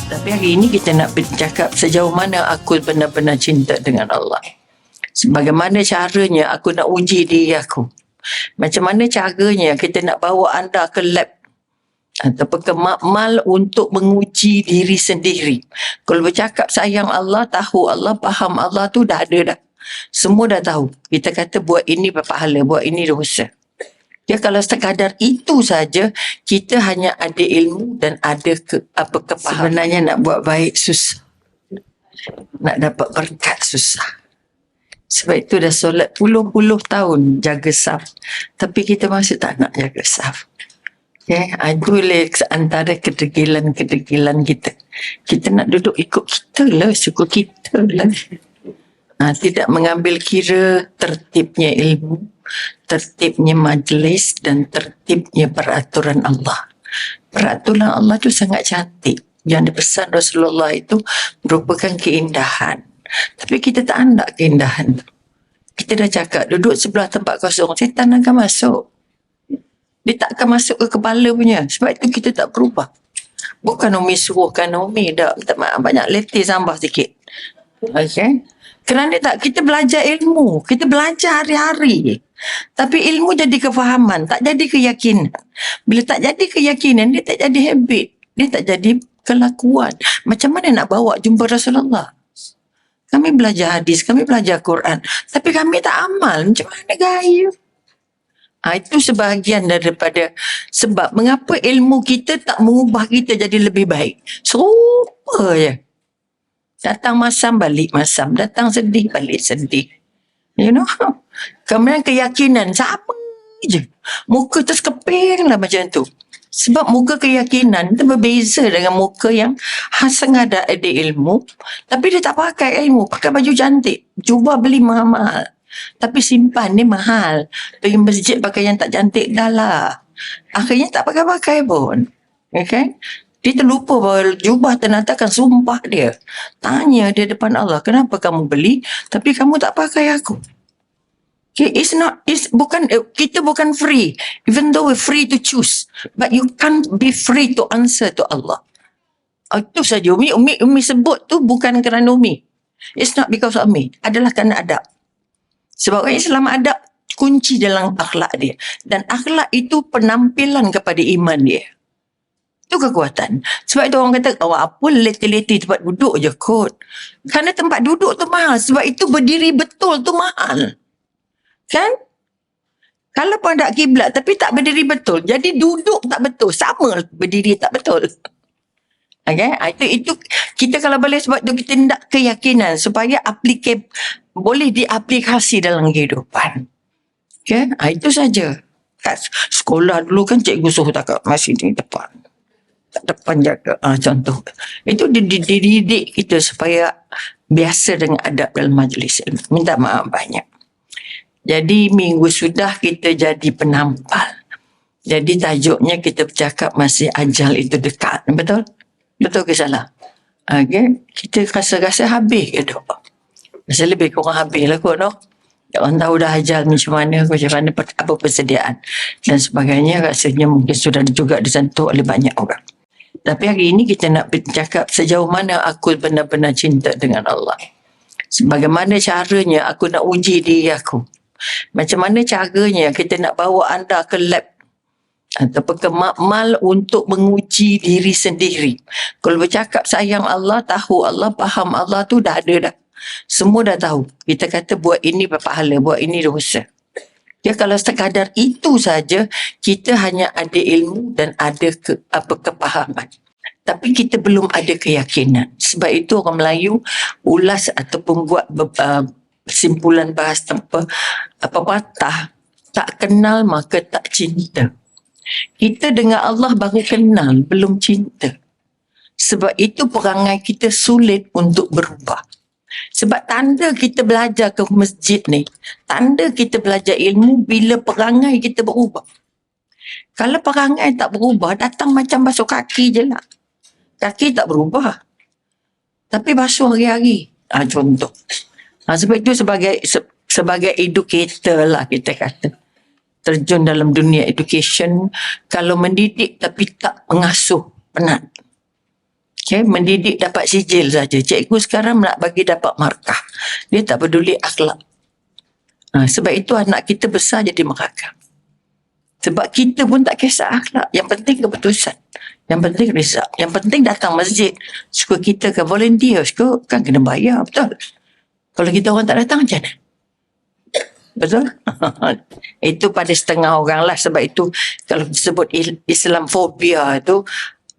Tapi hari ini kita nak bercakap sejauh mana aku benar-benar cinta dengan Allah. Bagaimana caranya aku nak uji diri aku. Macam mana caranya kita nak bawa anda ke lab ataupun ke makmal untuk menguji diri sendiri. Kalau bercakap sayang Allah, tahu Allah, faham Allah tu dah ada dah. Semua dah tahu. Kita kata buat ini berpahala, buat ini dosa. Ya, kalau sekadar itu saja, kita hanya ada ilmu dan ada kepahaman. Sebenarnya nak buat baik susah. Nak dapat berkat susah. Sebab itu dah solat puluh-puluh tahun jaga saf. Tapi kita masih tak nak jaga saf. Okay, itu antara kedegilan kita. Kita nak duduk ikut kita lah, suka kita lah. Tidak mengambil kira tertibnya ilmu, tertibnya majlis dan tertibnya peraturan Allah. Peraturan Allah itu sangat cantik. Yang dipesan Rasulullah itu merupakan keindahan. Tapi kita tak nak keindahan tu. Kita dah cakap, duduk sebelah tempat kosong, setan akan masuk. Dia tak akan masuk ke kepala punya. Sebab itu kita tak berubah. Bukan Umi suruhkan Umi, dah banyak letih tambah sikit. Okay? Kerana kita belajar ilmu. Kita belajar hari-hari. Tapi ilmu jadi kefahaman, tak jadi keyakinan. Bila tak jadi keyakinan, dia tak jadi habit. Dia tak jadi kelakuan. Macam mana nak bawa jumpa Rasulullah? Kami belajar hadis, kami belajar Quran. Tapi kami tak amal. Macam mana gaya? Itu sebahagian daripada sebab mengapa ilmu kita tak mengubah kita jadi lebih baik. Serupa je. Datang masam, balik masam. Datang sedih, balik sedih. You know? Kemudian keyakinan sama je. Muka terskeping lah macam tu. Sebab muka keyakinan itu berbeza dengan muka yang sangat ada ilmu. Tapi dia tak pakai ilmu. Pakai baju cantik. Cuba beli mahal-mahal. Tapi simpan ni mahal. Pergi masjid pakai yang tak cantik dah lah. Akhirnya tak pakai-pakai pun. Okay? Dia terlupa bahawa jubah ternatakan sumpah dia. Tanya dia depan Allah, kenapa kamu beli tapi kamu tak pakai aku? Okay, kita bukan free. Even though we're free to choose. But you can't be free to answer to Allah. Itu saja. Umi sebut tu bukan kerana Umi. It's not because of me. Adalah kerana adab. Sebab orang Islam adab kunci dalam akhlak dia. Dan akhlak itu penampilan kepada iman dia. Itu kekuatan. Sebab itu orang kata, apa letih-letih tempat duduk je kot. Kerana tempat duduk tu mahal. Sebab itu berdiri betul tu mahal. Kan? Kalau pandang kiblat tapi tak berdiri betul. Jadi duduk tak betul. Sama berdiri tak betul. Okay? Itu kita kalau boleh sebab itu kita nak keyakinan supaya boleh diaplikasi dalam kehidupan. Okay? Itu saja. Kat sekolah dulu kan cikgu suruh tak masih di depan. Tak depan jaga. Contoh. Itu dididik kita supaya biasa dengan adab dalam majlis ilmu. Minta maaf banyak. Jadi minggu sudah kita jadi penampal. Jadi tajuknya kita bercakap masih ajal itu dekat. Betul? Betul ke salah? Okay. Kita rasa-rasa habis ke dok? Rasa lebih kurang habis lah kot dok. Orang tahu dah ajal macam mana apa persediaan dan sebagainya. Rasanya mungkin sudah juga disentuh oleh banyak orang. Tapi hari ini kita nak bercakap sejauh mana aku benar-benar cinta dengan Allah. Bagaimana caranya aku nak uji diri aku. Macam mana caranya kita nak bawa anda ke lab ataupun ke makmal untuk menguji diri sendiri. Kalau bercakap sayang Allah, tahu Allah, faham Allah tu dah ada dah. Semua dah tahu. Kita kata buat ini berpahala, buat ini dosa. Ya, kalau sekadar itu saja, kita hanya ada ilmu dan ada kepahaman. Tapi kita belum ada keyakinan. Sebab itu orang Melayu ulas ataupun buat kesimpulan bahas tanpa patah, tak kenal maka tak cinta. Kita dengan Allah baru kenal, belum cinta. Sebab itu perangai kita sulit untuk berubah. Sebab tanda kita belajar ke masjid ni, tanda kita belajar ilmu bila perangai kita berubah. Kalau perangai tak berubah, datang macam basuh kaki je lah. Kaki tak berubah. Tapi basuh hari-hari. Contoh. Sebab itu sebagai educator lah kita kata. Terjun dalam dunia education. Kalau mendidik tapi tak mengasuh, penat. Okay, mendidik dapat sijil saja. Cikgu sekarang nak bagi dapat markah. Dia tak peduli akhlak. Sebab itu anak kita besar jadi merakam. Sebab kita pun tak kisah akhlak. Yang penting keputusan. Yang penting result. Yang penting datang masjid. Suka kita ke volunteer. Suka kan kena bayar. Betul. Kalau kita orang tak datang macam mana? Betul? Itu pada setengah orang lah. Sebab itu kalau disebut Islamfobia itu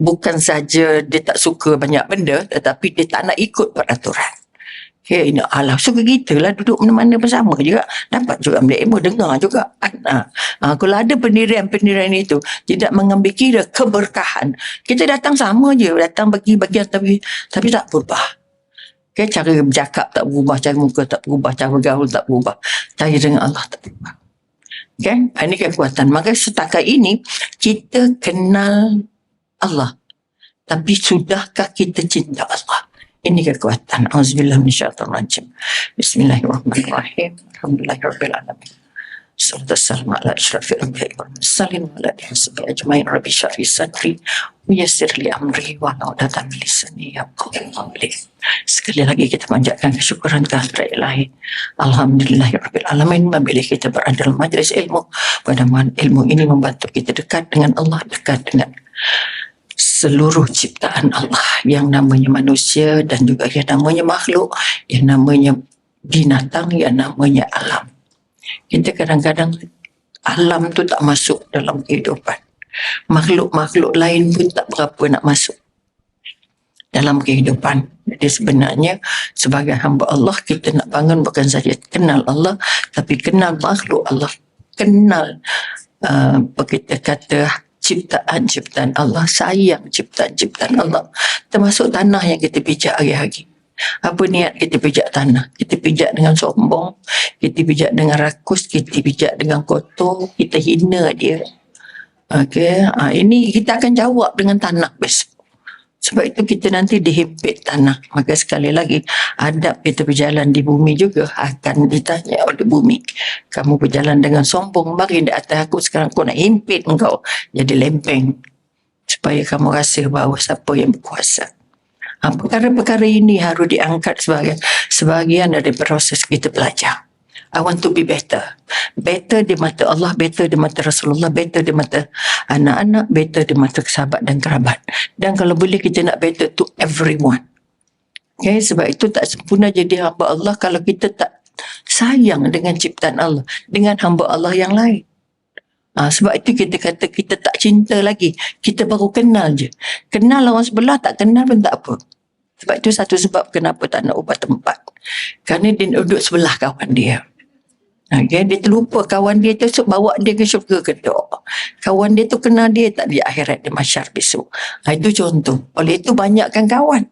bukan saja dia tak suka banyak benda, tetapi dia tak nak ikut peraturan. Okay, ini alah, suka kita lah duduk mana-mana bersama juga. Dapat juga ambil ilmu, dengar juga. Kalau ada pendirian-pendirian itu, tidak mengambil kira keberkahan. Kita datang sama je, datang bagi bagian tapi tak berubah. Okay, cara bercakap tak berubah, cara muka tak berubah, cara bergaul tak berubah. Cara dengan Allah tak berubah. Okay? Ini kekuatan. Maka setakat ini, kita kenal Allah. Tapi sudahkah kita cinta Allah? Ini kekuatan. Auzubillah minasyaitonirrajim. Bismillahirrahmanirrahim. Alhamdulillahirabbil alamin. Salatu wassalamu ala asyrafil anbiya'i wal mursalin wa ala alihi washabihi ajmain. Rabbi shrah li sadri wa yassir li amri wa hlul 'uqdatam min lisani yafqahu qawli. Sekali lagi kita panjatkan kesyukuran kehadirat Ilahi. Alhamdulillahirabbil alamin. Bila kita berada dalam majlis ilmu, mudah-mudahan ilmu ini membantu kita dekat dengan Allah, dekat dengan seluruh ciptaan Allah yang namanya manusia dan juga yang namanya makhluk, yang namanya binatang, yang namanya alam. Kita kadang-kadang alam tu tak masuk dalam kehidupan. Makhluk-makhluk lain pun tak berapa nak masuk dalam kehidupan. Jadi sebenarnya sebagai hamba Allah, kita nak bangun bukan saja kenal Allah, tapi kenal makhluk Allah, kenal kita kata ciptaan-ciptaan Allah, sayang ciptaan-ciptaan Allah, termasuk tanah yang kita pijak hari-hari. Apa niat kita pijak tanah? Kita pijak dengan sombong, kita pijak dengan rakus, kita pijak dengan kotor, kita hina dia. Okay, ini kita akan jawab dengan tanah besok. Sebab itu kita nanti dihimpit tanah. Maka sekali lagi, adab kita berjalan di bumi juga akan ditanya oleh bumi. Kamu berjalan dengan sombong, mari di atas aku, sekarang aku nak himpit engkau jadi lempeng. Supaya kamu rasa bahawa siapa yang berkuasa. Perkara-perkara ini harus diangkat sebagian dari proses kita belajar. I want to be better. Better di mata Allah, better di mata Rasulullah, better di mata anak-anak, better di mata sahabat dan kerabat. Dan kalau boleh kita nak better to everyone. Okay, sebab itu tak sempurna jadi hamba Allah kalau kita tak sayang dengan ciptaan Allah, dengan hamba Allah yang lain. Sebab itu kita kata kita tak cinta lagi. Kita baru kenal je. Kenal orang sebelah, tak kenal pun tak apa. Sebab itu satu sebab kenapa tak nak ubah tempat. Kerana dia duduk sebelah kawan dia. Okay, dia terlupa kawan dia tu bawa dia ke syurga ke tak. Kawan dia tu kenal dia tak di akhirat, di masyar besok. Itu contoh. Oleh itu banyakkan kawan.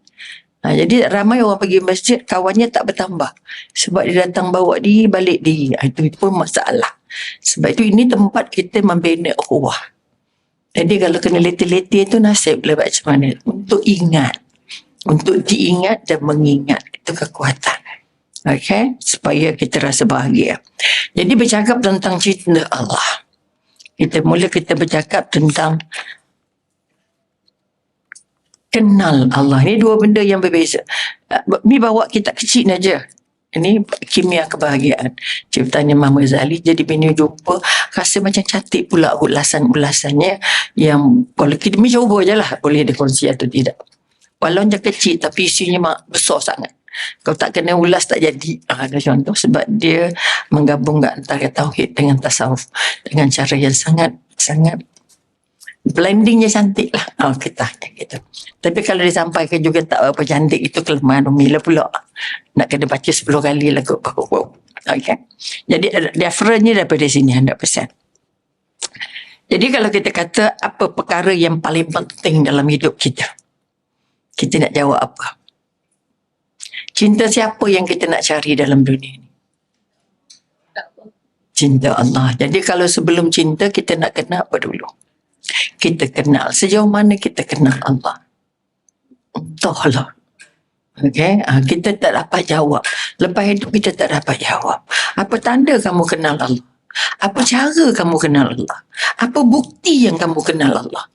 Jadi ramai orang pergi masjid, kawannya tak bertambah. Sebab dia datang bawa diri, balik diri. Itu pun masalah. Sebab itu ini tempat kita membina ukhuwah. Jadi kalau kena letih-letih itu nasib lah macam mana. Untuk ingat. Untuk diingat dan mengingat. Itu kekuatan. Okay? Supaya kita rasa bahagia. Jadi bercakap tentang cinta Allah. Kita bercakap tentang kenal Allah. Ini dua benda yang berbeza. Ni bawa kita kecil saja. Ini kimia kebahagiaan. Ciptanya Imam Ghazali. Jadi bila jumpa, rasa macam cantik pula ulasan-ulasannya yang kalau kita cuba je lah boleh dikongsi atau tidak. Walau macam kecil tapi isinya besar sangat. Kalau tak kena ulas tak jadi. Ada contoh sebab dia menggabungkan antara tauhid dengan tasawuf dengan cara yang sangat blendingnya cantik lah. Kita gitu. Tapi kalau disampaikan juga tak apa cantik, itu kelemahan Umila pula. Nak kena baca 10 kali lah kot. Okay. Jadi differentnya daripada sini 100%. Jadi kalau kita kata apa perkara yang paling penting dalam hidup kita, kita nak jawab apa? Cinta siapa yang kita nak cari dalam dunia ini? Cinta Allah. Jadi kalau sebelum cinta kita nak kenal apa dulu? Kita kenal. Sejauh mana kita kenal Allah? Entahlah. Okay? Kita tak dapat jawab. Lepas itu kita tak dapat jawab. Apa tanda kamu kenal Allah? Apa cara kamu kenal Allah? Apa bukti yang kamu kenal Allah?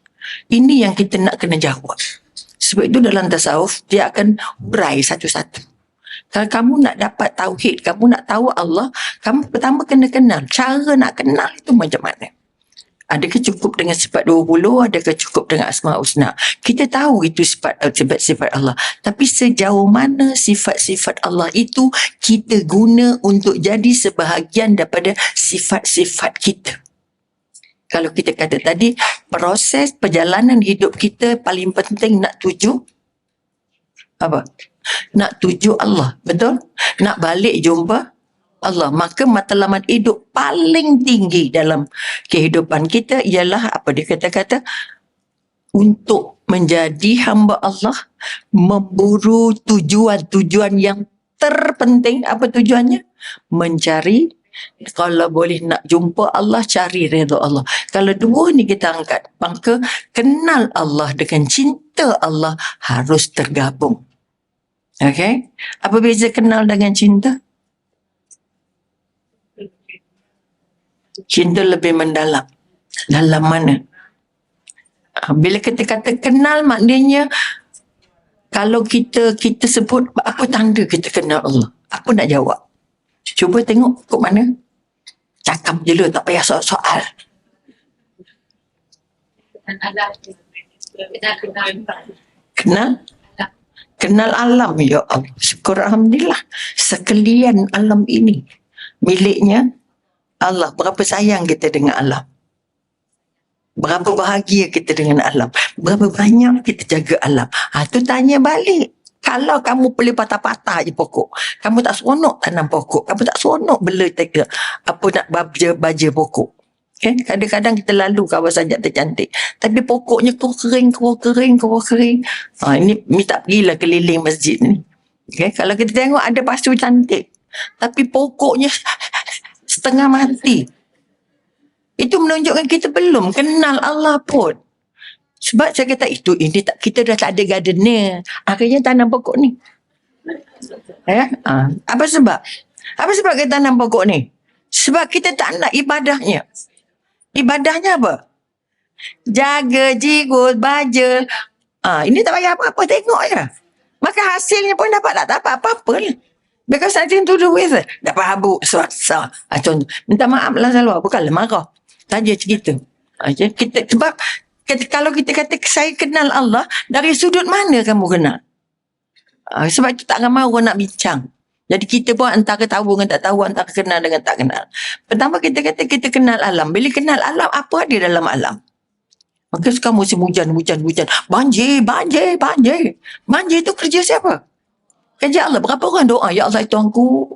Ini yang kita nak kena jawab. Sebab itu dalam tasawuf, dia akan urai satu-satu. Kalau kamu nak dapat tauhid, kamu nak tahu Allah, kamu pertama kena kenal. Cara nak kenal itu macam mana? Adakah cukup dengan sifat 20? Adakah cukup dengan Asma Husna? Kita tahu itu sifat-sifat Allah. Tapi sejauh mana sifat-sifat Allah itu kita guna untuk jadi sebahagian daripada sifat-sifat kita. Kalau kita kata tadi, proses perjalanan hidup kita paling penting nak tuju apa? Nak tuju Allah. Betul? Nak balik jumpa Allah. Maka matlamat hidup paling tinggi dalam kehidupan kita ialah apa dia kata-kata, untuk menjadi hamba Allah, memburu tujuan-tujuan yang terpenting. Apa tujuannya? Mencari, kalau boleh nak jumpa Allah, cari redha Allah. Kalau dua ni kita angkat, maka kenal Allah dengan cinta Allah harus tergabung. Okay? Apa beza kenal dengan cinta? Cinta lebih mendalam. Dalam mana? Bila kita kata kenal, maknanya kalau kita sebut apa tanda kita kenal Allah, apa nak jawab? Cuba tengok kok mana. Cakap je lah, tak payah soal-soal. Kenal alam, ya Allah. Syukur Alhamdulillah. Sekalian alam ini miliknya Allah. Berapa sayang kita dengan alam. Berapa bahagia kita dengan alam. Berapa banyak kita jaga alam. Tu tanya balik. Kalau kamu boleh patah-patah je pokok, kamu tak seronok tanam pokok, kamu tak seronok bela apa nak baja pokok. Okay? Kadang-kadang kita lalu kawasan yang tercantik, tapi pokoknya kering. Ini minta pergilah keliling masjid ni. Okay? Kalau kita tengok ada pasu cantik, tapi pokoknya setengah mati. Itu menunjukkan kita belum kenal Allah pun. Sebab saya kata kita dah tak ada gardener, akhirnya tanam pokok ni. Apa sebab? Apa sebab kita tanam pokok ni? Sebab kita tak nak ibadahnya. Ibadahnya apa? Jaga, jigut, baja. Ini tak payah apa-apa, tengok je. Maka hasilnya pun tak dapat apa-apa ni. Because nothing to do with it. Dapat habuk, contoh. Minta maaf lah selalu, bukanlah marah. Saja cerita. Sebab kalau kita kata saya kenal Allah, dari sudut mana kamu kenal? Sebab itu tak ramai orang nak bincang. Jadi kita pun antara tahu dengan tak tahu, antara kenal dengan tak kenal. Pertama kita kata kita kenal alam. Bila kenal alam, apa ada dalam alam? Maka sekarang musim hujan. Banjir. Banjir itu kerja siapa? Kerja Allah. Berapa orang doa? Ya Allah, Tuhanku,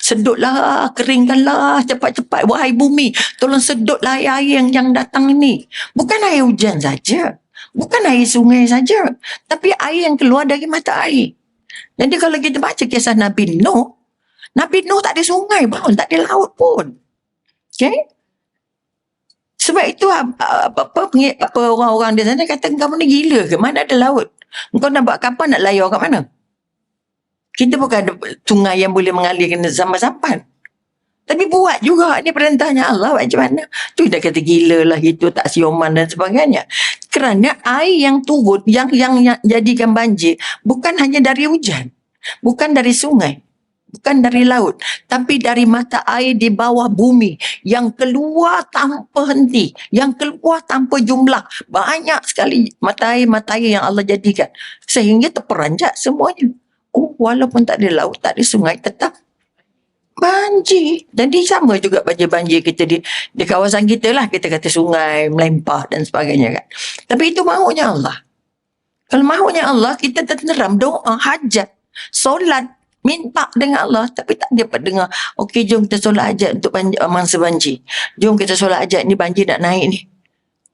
sedutlah, keringkanlah cepat-cepat wahai bumi, tolong sedutlah air yang datang ini. Bukan air hujan saja, bukan air sungai saja, tapi air yang keluar dari mata air. Jadi kalau kita baca kisah Nabi Nuh tak ada sungai pun, tak ada laut pun. Okay? Sebab itu apa orang-orang di sana kata, kamu ni gila ke? Mana ada laut? Kau nak buat kapal, nak layar kat mana? Kita bukan ada sungai yang boleh mengalir ke sampan. Tapi buat juga, ni perintahnya Allah, macam mana? Tu dah kata gila lah, itu tak sioman dan sebagainya. Kerana air yang turun, yang jadikan banjir, bukan hanya dari hujan, bukan dari sungai, bukan dari laut, tapi dari mata air di bawah bumi yang keluar tanpa henti, yang keluar tanpa jumlah. Banyak sekali mata air yang Allah jadikan, sehingga terperanjat semuanya. Walaupun tak ada laut, tak ada sungai, tetap banjir. Jadi sama juga banjir-banjir kita di kawasan kita lah. Kita kata sungai, melempah dan sebagainya kan. Tapi itu mahunya Allah. Kalau mahunya Allah, kita tenteram, doa, hajat, solat, minta dengan Allah. Tapi tak dapat dengar, okey jom kita solat hajat untuk mangsa banjir. Jom kita solat hajat, ni banjir nak naik ni.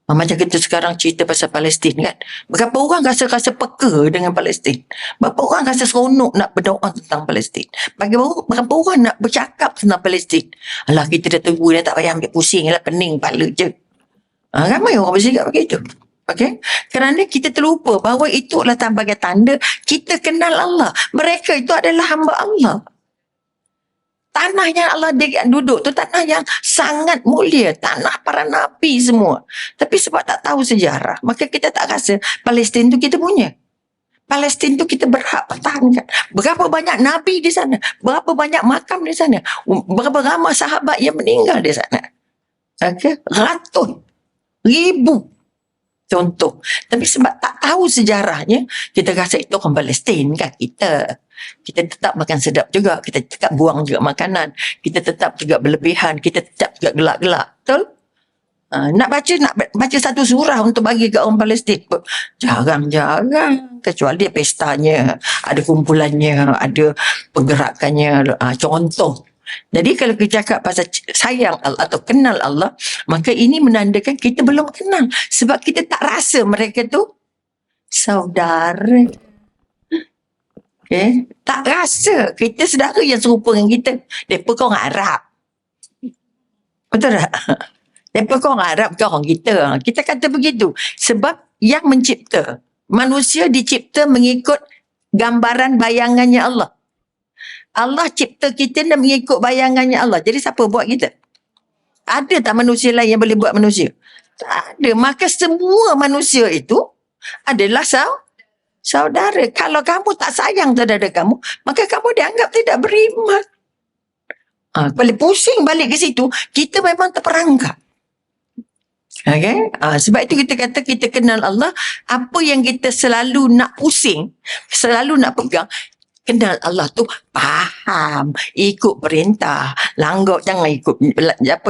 Macam kita sekarang cerita pasal Palestin kan. Berapa orang rasa peka dengan Palestin? Berapa orang rasa seronok nak berdoa tentang Palestin? Berapa orang nak bercakap tentang Palestin? Alah, kita dah tunggu dah, tak payah ambil pusing lah, pening kepala je. Ramai orang bercakap begitu. Okay? Kerana kita terlupa bahawa itu adalah sebagai tanda kita kenal Allah. Mereka itu adalah hamba Allah. Tanah yang Allah duduk tu tanah yang sangat mulia, tanah para nabi semua. Tapi sebab tak tahu sejarah, maka kita tak rasa Palestin tu kita punya. Palestin tu kita berhak pertahankan. Berapa banyak nabi di sana, berapa banyak makam di sana, berapa ramai sahabat yang meninggal di sana. Okay? Ratus, ribu contoh. Tapi sebab tak tahu sejarahnya, kita rasa itu orang Palestin kan kita. Kita tetap makan sedap juga, kita tetap buang juga makanan, kita tetap juga berlebihan, kita tetap juga gelak-gelak. Betul? Nak baca satu surah untuk bagi ke orang Palestin, jarang-jarang, kecuali dia pestanya, ada kumpulannya, ada pergerakannya, contoh. Jadi kalau kita cakap pasal sayang Allah atau kenal Allah, maka ini menandakan kita belum kenal, sebab kita tak rasa mereka tu saudara. Okay? Tak rasa kita saudara yang serupa dengan kita. Mereka kau orang Arab, betul tak? Mereka kau orang Arab, kau orang kita. Kita kata begitu. Sebab yang mencipta, manusia dicipta mengikut gambaran bayangannya Allah. Allah cipta kita dan mengikut bayangannya Allah. Jadi siapa buat kita? Ada tak manusia lain yang boleh buat manusia? Tak ada. Maka semua manusia itu adalah saudara. Kalau kamu tak sayang saudara kamu, maka kamu dianggap tidak beriman. Kalau pusing balik ke situ, kita memang terperangkap. Okay? Sebab itu kita kata kita kenal Allah. Apa yang kita selalu nak pusing, selalu nak pegang, kenal Allah tu faham, ikut perintah, langgar jangan ikut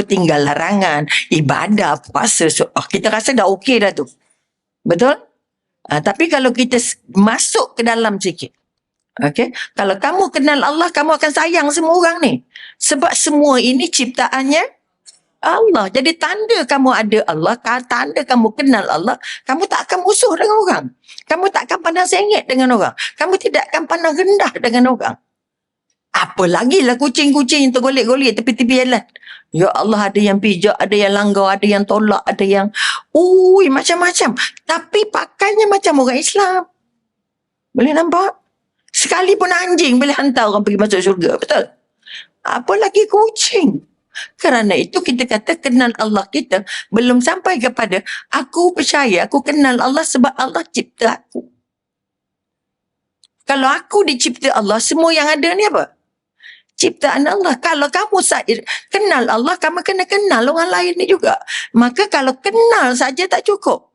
tinggal larangan, ibadah, puasa. Kita rasa dah okey dah tu. Betul? Tapi kalau kita masuk ke dalam sikit, okay? Kalau kamu kenal Allah, kamu akan sayang semua orang ni. Sebab semua ini ciptaannya Allah. Jadi tanda kamu ada Allah, tanda kamu kenal Allah, kamu tak akan musuh dengan orang. Kamu tak akan pandang sengit dengan orang. Kamu tidak akan pandang rendah dengan orang. Apa lagi lah kucing-kucing yang tergolek-golek tepi-tepi jalan. Ya Allah, ada yang pijak, ada yang langgar, ada yang tolak, ada yang macam-macam. Tapi pakainya macam orang Islam. Boleh nampak? Sekalipun anjing boleh hantar orang pergi masuk syurga. Betul? Apa lagi kucing? Kerana itu kita kata kenal Allah kita belum sampai kepada aku percaya aku kenal Allah sebab Allah cipta aku. Kalau aku dicipta Allah, semua yang ada ni apa? Ciptaan Allah. Kalau kamu kenal Allah, kamu kena kenal orang lain ni juga. Maka kalau kenal saja tak cukup.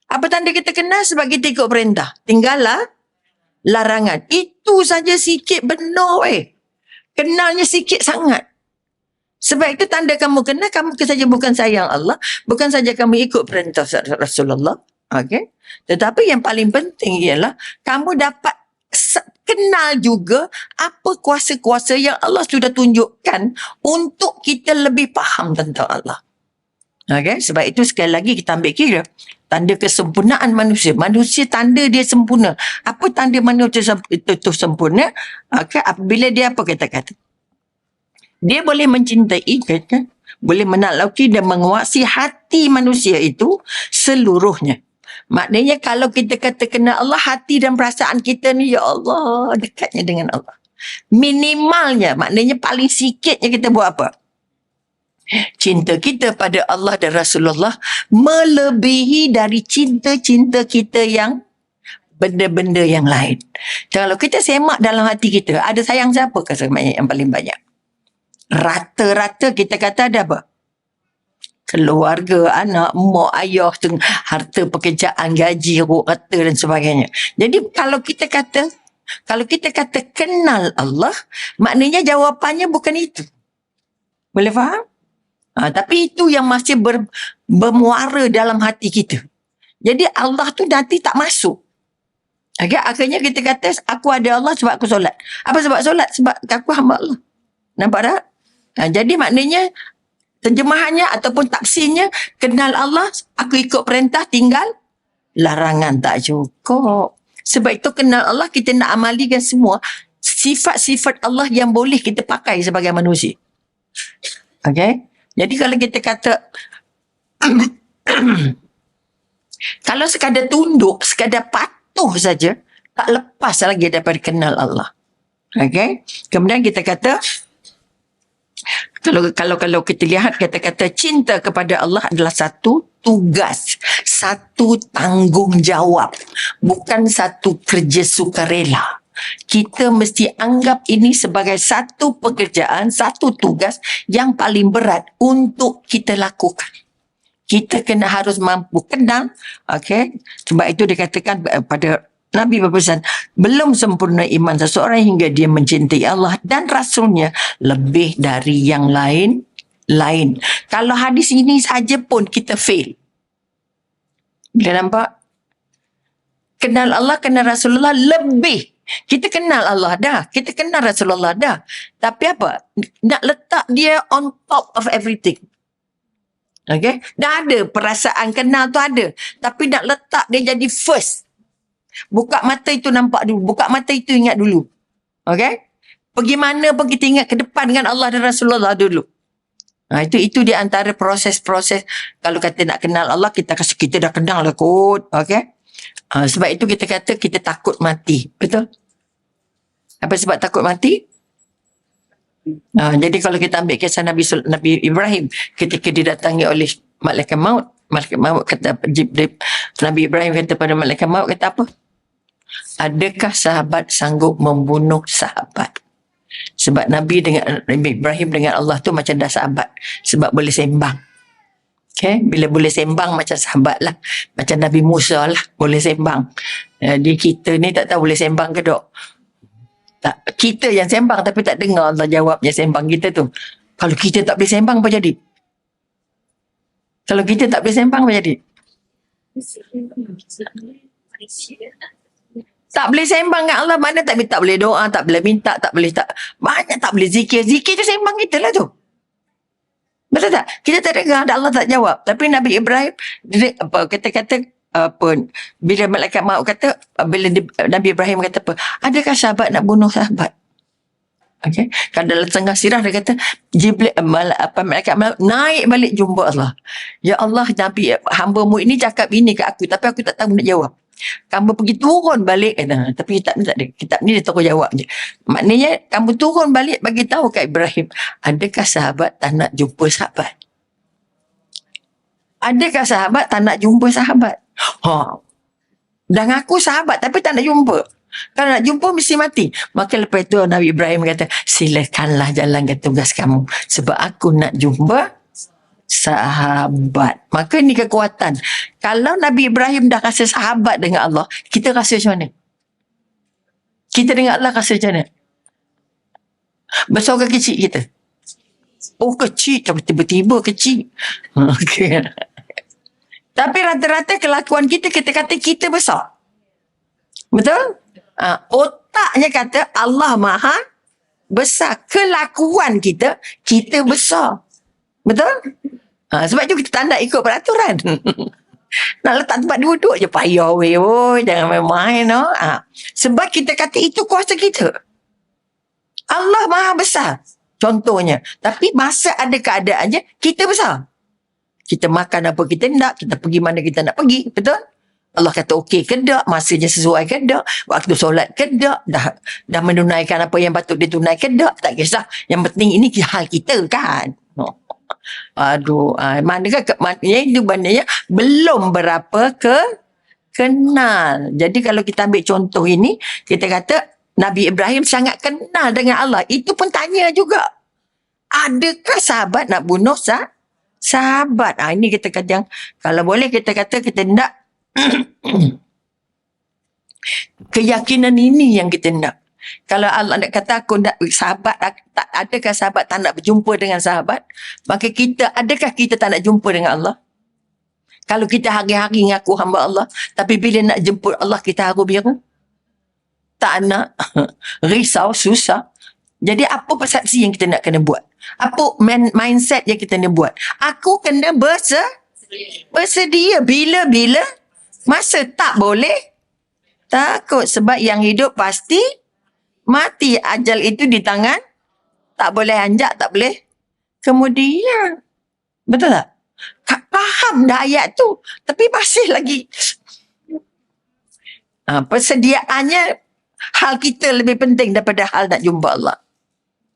Apa tanda kita kenal? Sebab kita ikut perintah. Tinggallah larangan. Itu saja sikit benar Kenalnya sikit sangat. Sebab itu tanda kamu kenal, kamu saja bukan sayang Allah, bukan saja kamu ikut perintah Rasulullah. Okay? Tetapi yang paling penting ialah kamu dapat kenal juga apa kuasa-kuasa yang Allah sudah tunjukkan untuk kita lebih faham tentang Allah. Okay? Sebab itu sekali lagi kita ambil kira tanda kesempurnaan manusia. Manusia tanda dia sempurna. Apa tanda manusia itu sempurna? Okay? Apabila dia apa kata-kata? Dia boleh mencintai, kan? Boleh menaklaki dan menguasai hati manusia itu seluruhnya. Maknanya kalau kita kata kenal Allah, hati dan perasaan kita ni, ya Allah, dekatnya dengan Allah. Minimalnya, maknanya paling sikitnya kita buat apa? Cinta kita pada Allah dan Rasulullah melebihi dari cinta-cinta kita yang benda-benda yang lain. Kalau kita semak dalam hati kita, ada sayang siapa sebenarnya yang paling banyak? Rata-rata kita kata ada apa? Keluarga, anak, mak, ayah, harta pekerjaan, gaji, rata dan sebagainya. Jadi kalau kita kata kenal Allah, maknanya jawapannya bukan itu. Boleh faham? Tapi itu yang masih bermuara dalam hati kita. Jadi Allah tu nanti tak masuk. Akhirnya kita kata aku ada Allah sebab aku solat. Apa sebab solat? Sebab aku hamba Allah. Nampak tak? Jadi maknanya terjemahannya ataupun tafsirnya kenal Allah, aku ikut perintah, tinggal larangan. Tak cukup. Sebab itu kenal Allah, kita nak amalikan semua sifat-sifat Allah yang boleh kita pakai sebagai manusia. Okay? Jadi kalau kita kata kalau sekadar tunduk, sekadar patuh saja, tak lepas lagi daripada kenal Allah. Okay? Kemudian kita kata Kalau kita lihat kata-kata cinta kepada Allah adalah satu tugas, satu tanggungjawab, bukan satu kerja sukarela. Kita mesti anggap ini sebagai satu pekerjaan, satu tugas yang paling berat untuk kita lakukan. Kita kena harus mampu kenal, okay? Sebab itu dikatakan pada Nabi berpesan, belum sempurna iman seseorang hingga dia mencintai Allah dan Rasulnya lebih dari yang lain. Kalau hadis ini saja pun kita fail. Bila nampak? Kenal Allah, kenal Rasulullah lebih. Kita kenal Allah dah, kita kenal Rasulullah dah. Tapi apa? Nak letak dia on top of everything. Okay? Dah ada perasaan kenal tu ada. Tapi nak letak dia jadi first. Buka mata itu nampak dulu. Buka mata itu ingat dulu. Okay? Pergi mana pun kita ingat ke depan dengan Allah dan Rasulullah dulu. Itu di antara proses-proses. Kalau kata nak kenal Allah, kita dah kenal lah kot. Okay? Sebab itu kita kata kita takut mati. Betul? Apa sebab takut mati? Jadi kalau kita ambil kisah Nabi Ibrahim ketika didatangi oleh malaikat maut. Malaikat maut kata, Nabi Ibrahim kata pada malaikat maut, kata apa? Adakah sahabat sanggup membunuh sahabat? Sebab Nabi Ibrahim dengan Allah tu macam dah sahabat. Sebab boleh sembang. Okay? Bila boleh sembang macam sahabat lah. Macam Nabi Musa lah. Boleh sembang. Jadi kita ni tak tahu boleh sembang ke tak. Kita yang sembang tapi tak dengar Allah jawabnya sembang kita tu. Kalau kita tak boleh sembang apa jadi? Kalau kita tak boleh sembang apa jadi? Tak boleh sembang dengan Allah, mana tak boleh doa, tak boleh minta, banyak tak boleh zikir. Zikir tu sembang kita lah tu. Betul tak? Kita tak dengar, Allah tak jawab. Tapi Nabi Ibrahim, kata-kata bila malaikat maut kata, bila Nabi Ibrahim kata apa? Adakah sahabat nak bunuh sahabat? Okay. Kan dalam tengah sirah dia kata, malaikat maut naik balik jumpa Allah. Ya Allah, Nabi hamba-Mu ini cakap ini ke aku, tapi aku tak tahu nak jawab. Kamu pergi turun balik, tapi kitab ni tak ada. Kitab ni dia terus jawab je. Maknanya kamu turun balik bagi tahu kat Ibrahim, adakah sahabat tak nak jumpa sahabat? Adakah sahabat tak nak jumpa sahabat? Dah ngaku sahabat tapi tak nak jumpa. Kalau nak jumpa mesti mati. Maka lepas itu Nabi Ibrahim kata, silakanlah jalankan tugas kamu. Sebab aku nak jumpa sahabat. Maka ni kekuatan. Kalau Nabi Ibrahim dah rasa sahabat dengan Allah, kita rasa macam mana? Kita dengan Allah rasa macam mana? Besar ke kecil kita? Oh kecil, tiba-tiba kecil. Okay. Tapi rata-rata kelakuan kita kata kita besar. Betul? Otaknya kata Allah maha besar. Kelakuan kita besar. Betul? Sebab itu kita tak nak ikut peraturan. Nak letak tempat duduk je payah weh. Jangan main-main. No? Sebab kita kata itu kuasa kita. Allah maha besar. Contohnya. Tapi masa ada keadaannya, kita besar. Kita makan apa kita nak, kita pergi mana kita nak pergi. Betul? Allah kata okey ke tak, masanya sesuai ke tak, waktu solat ke tak, dah menunaikan apa yang patut ditunaikan ke tak, tak kisah. Yang penting ini hal kita kan. Aduh, maknanya itu maknanya belum berapa kenal. Jadi kalau kita ambil contoh ini, kita kata Nabi Ibrahim sangat kenal dengan Allah. Itu pun tanya juga. Adakah sahabat nak bunuh sahabat? Ini kita kadang, kalau boleh kita kata kita nak keyakinan ini yang kita nak. Kalau Allah nak kata aku nak sahabat, adakah sahabat tak nak berjumpa dengan sahabat? Maka adakah kita tak nak jumpa dengan Allah? Kalau kita hari-hari ngaku hamba Allah, tapi bila nak jemput Allah kita haru biru? Tak nak. Risau, susah. Jadi apa persepsi yang kita nak kena buat? Apa mindset yang kita nak buat? Aku kena bersedia bila-bila masa tak boleh takut. Sebab yang hidup pasti mati. Ajal itu di tangan. Tak boleh anjak, tak boleh kemudian. Betul tak? Faham dah ayat tu. Tapi masih lagi. Persediaannya hal kita lebih penting daripada hal nak jumpa Allah.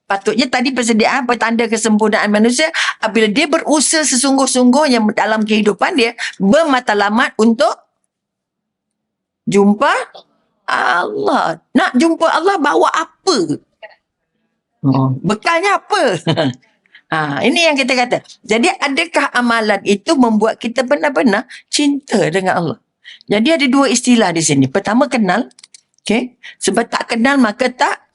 Patutnya tadi persediaan petanda kesempurnaan manusia apabila dia berusaha sesungguh-sungguhnya dalam kehidupan dia bermatlamat untuk jumpa Allah. Nak jumpa Allah bawa apa? Bekalnya apa? Ini yang kita kata. Jadi adakah amalan itu membuat kita benar-benar cinta dengan Allah? Jadi ada dua istilah di sini. Pertama kenal. Okay? Sebab tak kenal maka tak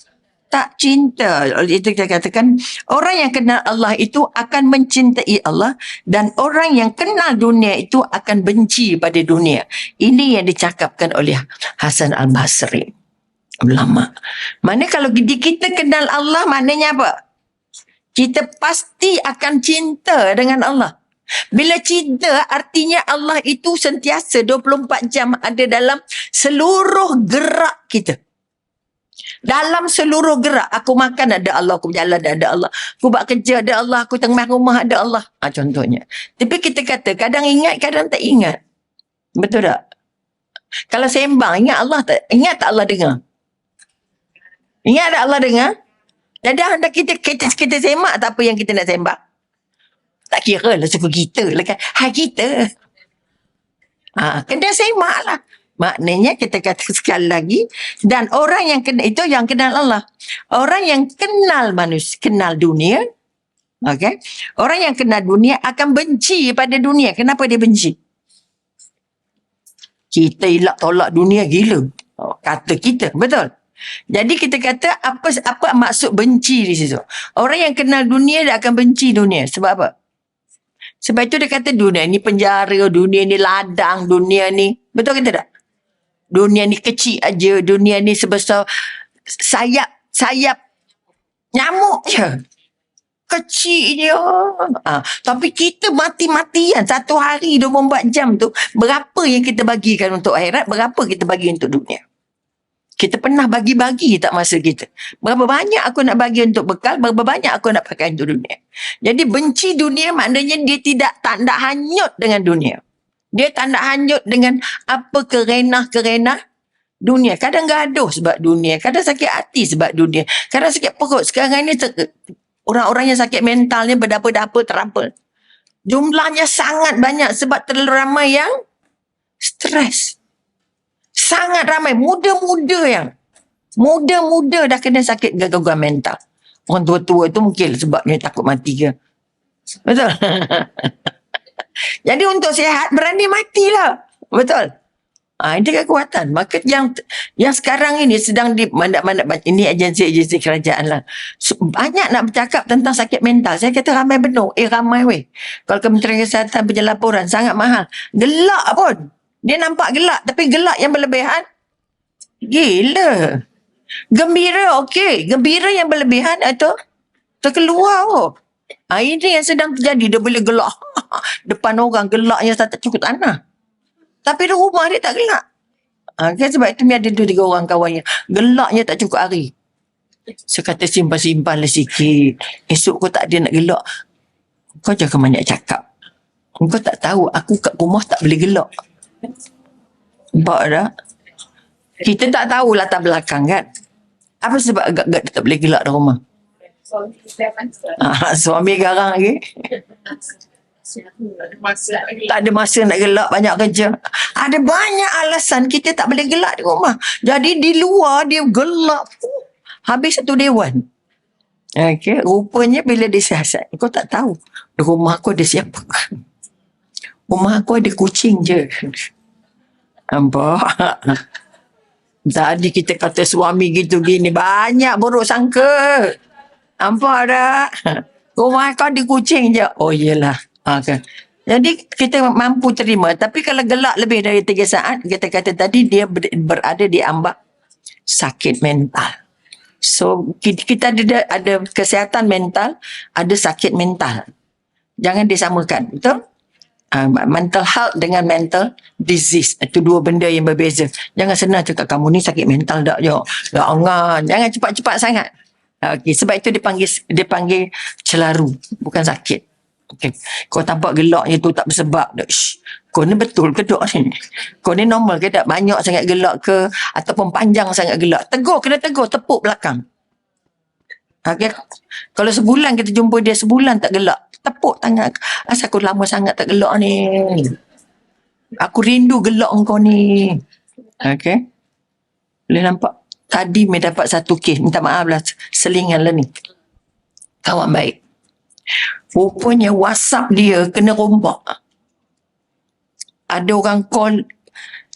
cinta. Oleh itu kita katakan orang yang kenal Allah itu akan mencintai Allah dan orang yang kenal dunia itu akan benci pada dunia. Ini yang dicakapkan oleh Hasan Al-Basri, ulama. Mana kalau kita kenal Allah maknanya apa? Kita pasti akan cinta dengan Allah. Bila cinta artinya Allah itu sentiasa 24 jam ada dalam seluruh gerak kita. Dalam seluruh gerak, aku makan ada Allah, aku berjalan ada Allah, aku buat kerja ada Allah, aku tengah rumah ada Allah. Contohnya. Tapi kita kata kadang ingat, kadang tak ingat. Betul tak? Kalau sembang, ingat Allah tak? Ingat tak Allah dengar? Ingat tak Allah dengar? Jadi anda kita semak tak apa yang kita nak sembang? Tak kira lah suka kita lah kan. Kita. Kena semak lah. Maknanya kita kata sekali lagi, dan orang yang kenal itu yang kenal Allah. Orang yang kenal manusia, kenal dunia, okay? Orang yang kenal dunia akan benci pada dunia. Kenapa dia benci? Kita elak tolak dunia gila. Kata kita, betul. Jadi kita kata apa maksud benci di situ? Orang yang kenal dunia dia akan benci dunia. Sebab apa? Sebab itu dia kata dunia ni penjara, dunia ni ladang, dunia ni, betul kita tak? Dunia ni kecil aja, dunia ni sebesar sayap nyamuk je. Kecil je. Tapi kita mati-matian satu hari 24 jam tu, berapa yang kita bagikan untuk akhirat, berapa kita bagi untuk dunia? Kita pernah bagi-bagi tak masa kita? Berapa banyak aku nak bagi untuk bekal, berapa banyak aku nak pakai untuk dunia? Jadi benci dunia maknanya dia tak nak hanyut dengan dunia. Dia tak nak hanyut dengan apa kerenah-kerenah dunia. Kadang gaduh sebab dunia. Kadang sakit hati sebab dunia. Kadang sakit perut. Sekarang ni orang-orang yang sakit mentalnya berdapa-dapa terampil. Jumlahnya sangat banyak sebab terlalu ramai yang stres. Sangat ramai. Muda-muda dah kena sakit gangguan mental. Orang tua-tua tu mungkin sebabnya takut mati ke. Betul? Jadi untuk sihat berani matilah. Betul? Ini kekuatan. Maka yang sekarang ini sedang di mana-mana, ini agensi-agensi kerajaan lah. Banyak nak bercakap tentang sakit mental. Saya kata ramai benar. Ramai weh. Kalau Kementerian Kesihatan punya laporan sangat mahal. Gelak pun. Dia nampak gelak. Tapi gelak yang berlebihan. Gila. Gembira okey. Gembira yang berlebihan itu terkeluar oh. Ini yang sedang terjadi. Dia boleh gelak. Depan orang gelaknya tak cukup tanah. Tapi di rumah dia tak gelak. Sebab itu ada 2-3 orang kawannya. Gelaknya tak cukup hari. Saya kata simpan-simpan lah sikit. Esok kau tak ada nak gelak. Kau jangan banyak cakap. Kau tak tahu aku kat rumah tak boleh gelak. Nampak tak? Kita tak tahu latar belakang kan. Apa sebab agak-agak tak boleh gelak di rumah? Suami garang lagi. Tak ada masa nak gelak, banyak kerja. Ada banyak alasan kita tak boleh gelak di rumah. Jadi di luar dia gelak. Habis satu dewan. Okay. Rupanya bila disiasat, kau tak tahu di rumah aku ada siapa. Rumah aku ada kucing je. Nampak? Tadi kita kata suami gitu gini, banyak buruk sangka. Nampak tak? Rumah kau ada kucing je. Oh yelah. Okay. Jadi kita mampu terima. Tapi kalau gelak lebih dari 3 saat, kita kata tadi dia berada di ambang sakit mental. So kita ada kesihatan mental, ada sakit mental. Jangan disamakan. Betul? Mental health dengan mental disease. Itu 2 benda yang berbeza. Jangan senang cakap kamu ni sakit mental tak je. Jangan cepat-cepat sangat. Okay. Sebab itu dipanggil celaru. Bukan sakit. Okay. Kau tampak gelaknya tu tak bersebab. Kau ni betul ke tak ni? Kau ni normal ke tak? Banyak sangat gelak ke? Ataupun panjang sangat gelak? Tegur, kena tegur. Tepuk belakang. Okay. Kalau sebulan kita jumpa dia, sebulan tak gelak, tepuk tangan. Asal aku lama sangat tak gelak ni. Aku rindu gelak engkau ni. Okay. Boleh nampak? Tadi mai dapat satu kes. Minta maaf lah. Selingan lah ni. Kawan baik. Rupanya WhatsApp dia kena rombak. Ada orang call.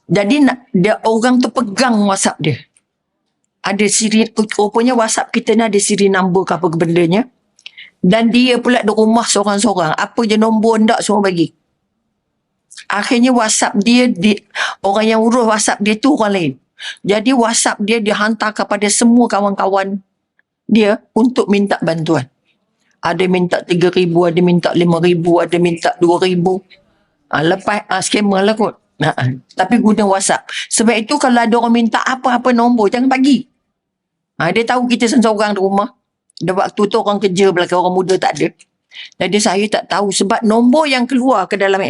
Jadi dia orang tu pegang WhatsApp dia. Ada siri, rupanya WhatsApp kita ni ada siri number ke apa bendanya. Dan dia pula di rumah seorang-seorang. Apa je nombor ndak semua bagi. Akhirnya WhatsApp dia, orang yang urus WhatsApp dia tu orang lain. Jadi WhatsApp dia dihantar kepada semua kawan-kawan dia untuk minta bantuan. Ada minta 3,000, ada minta 5,000, ada minta 2,000. Lepas scammer lah kot. Tapi guna WhatsApp. Sebab itu kalau ada orang minta apa-apa nombor, jangan bagi. Dia tahu kita seorang di rumah. Dah waktu tu orang kerja belakang, orang muda tak ada. Jadi saya tak tahu sebab nombor yang keluar ke dalam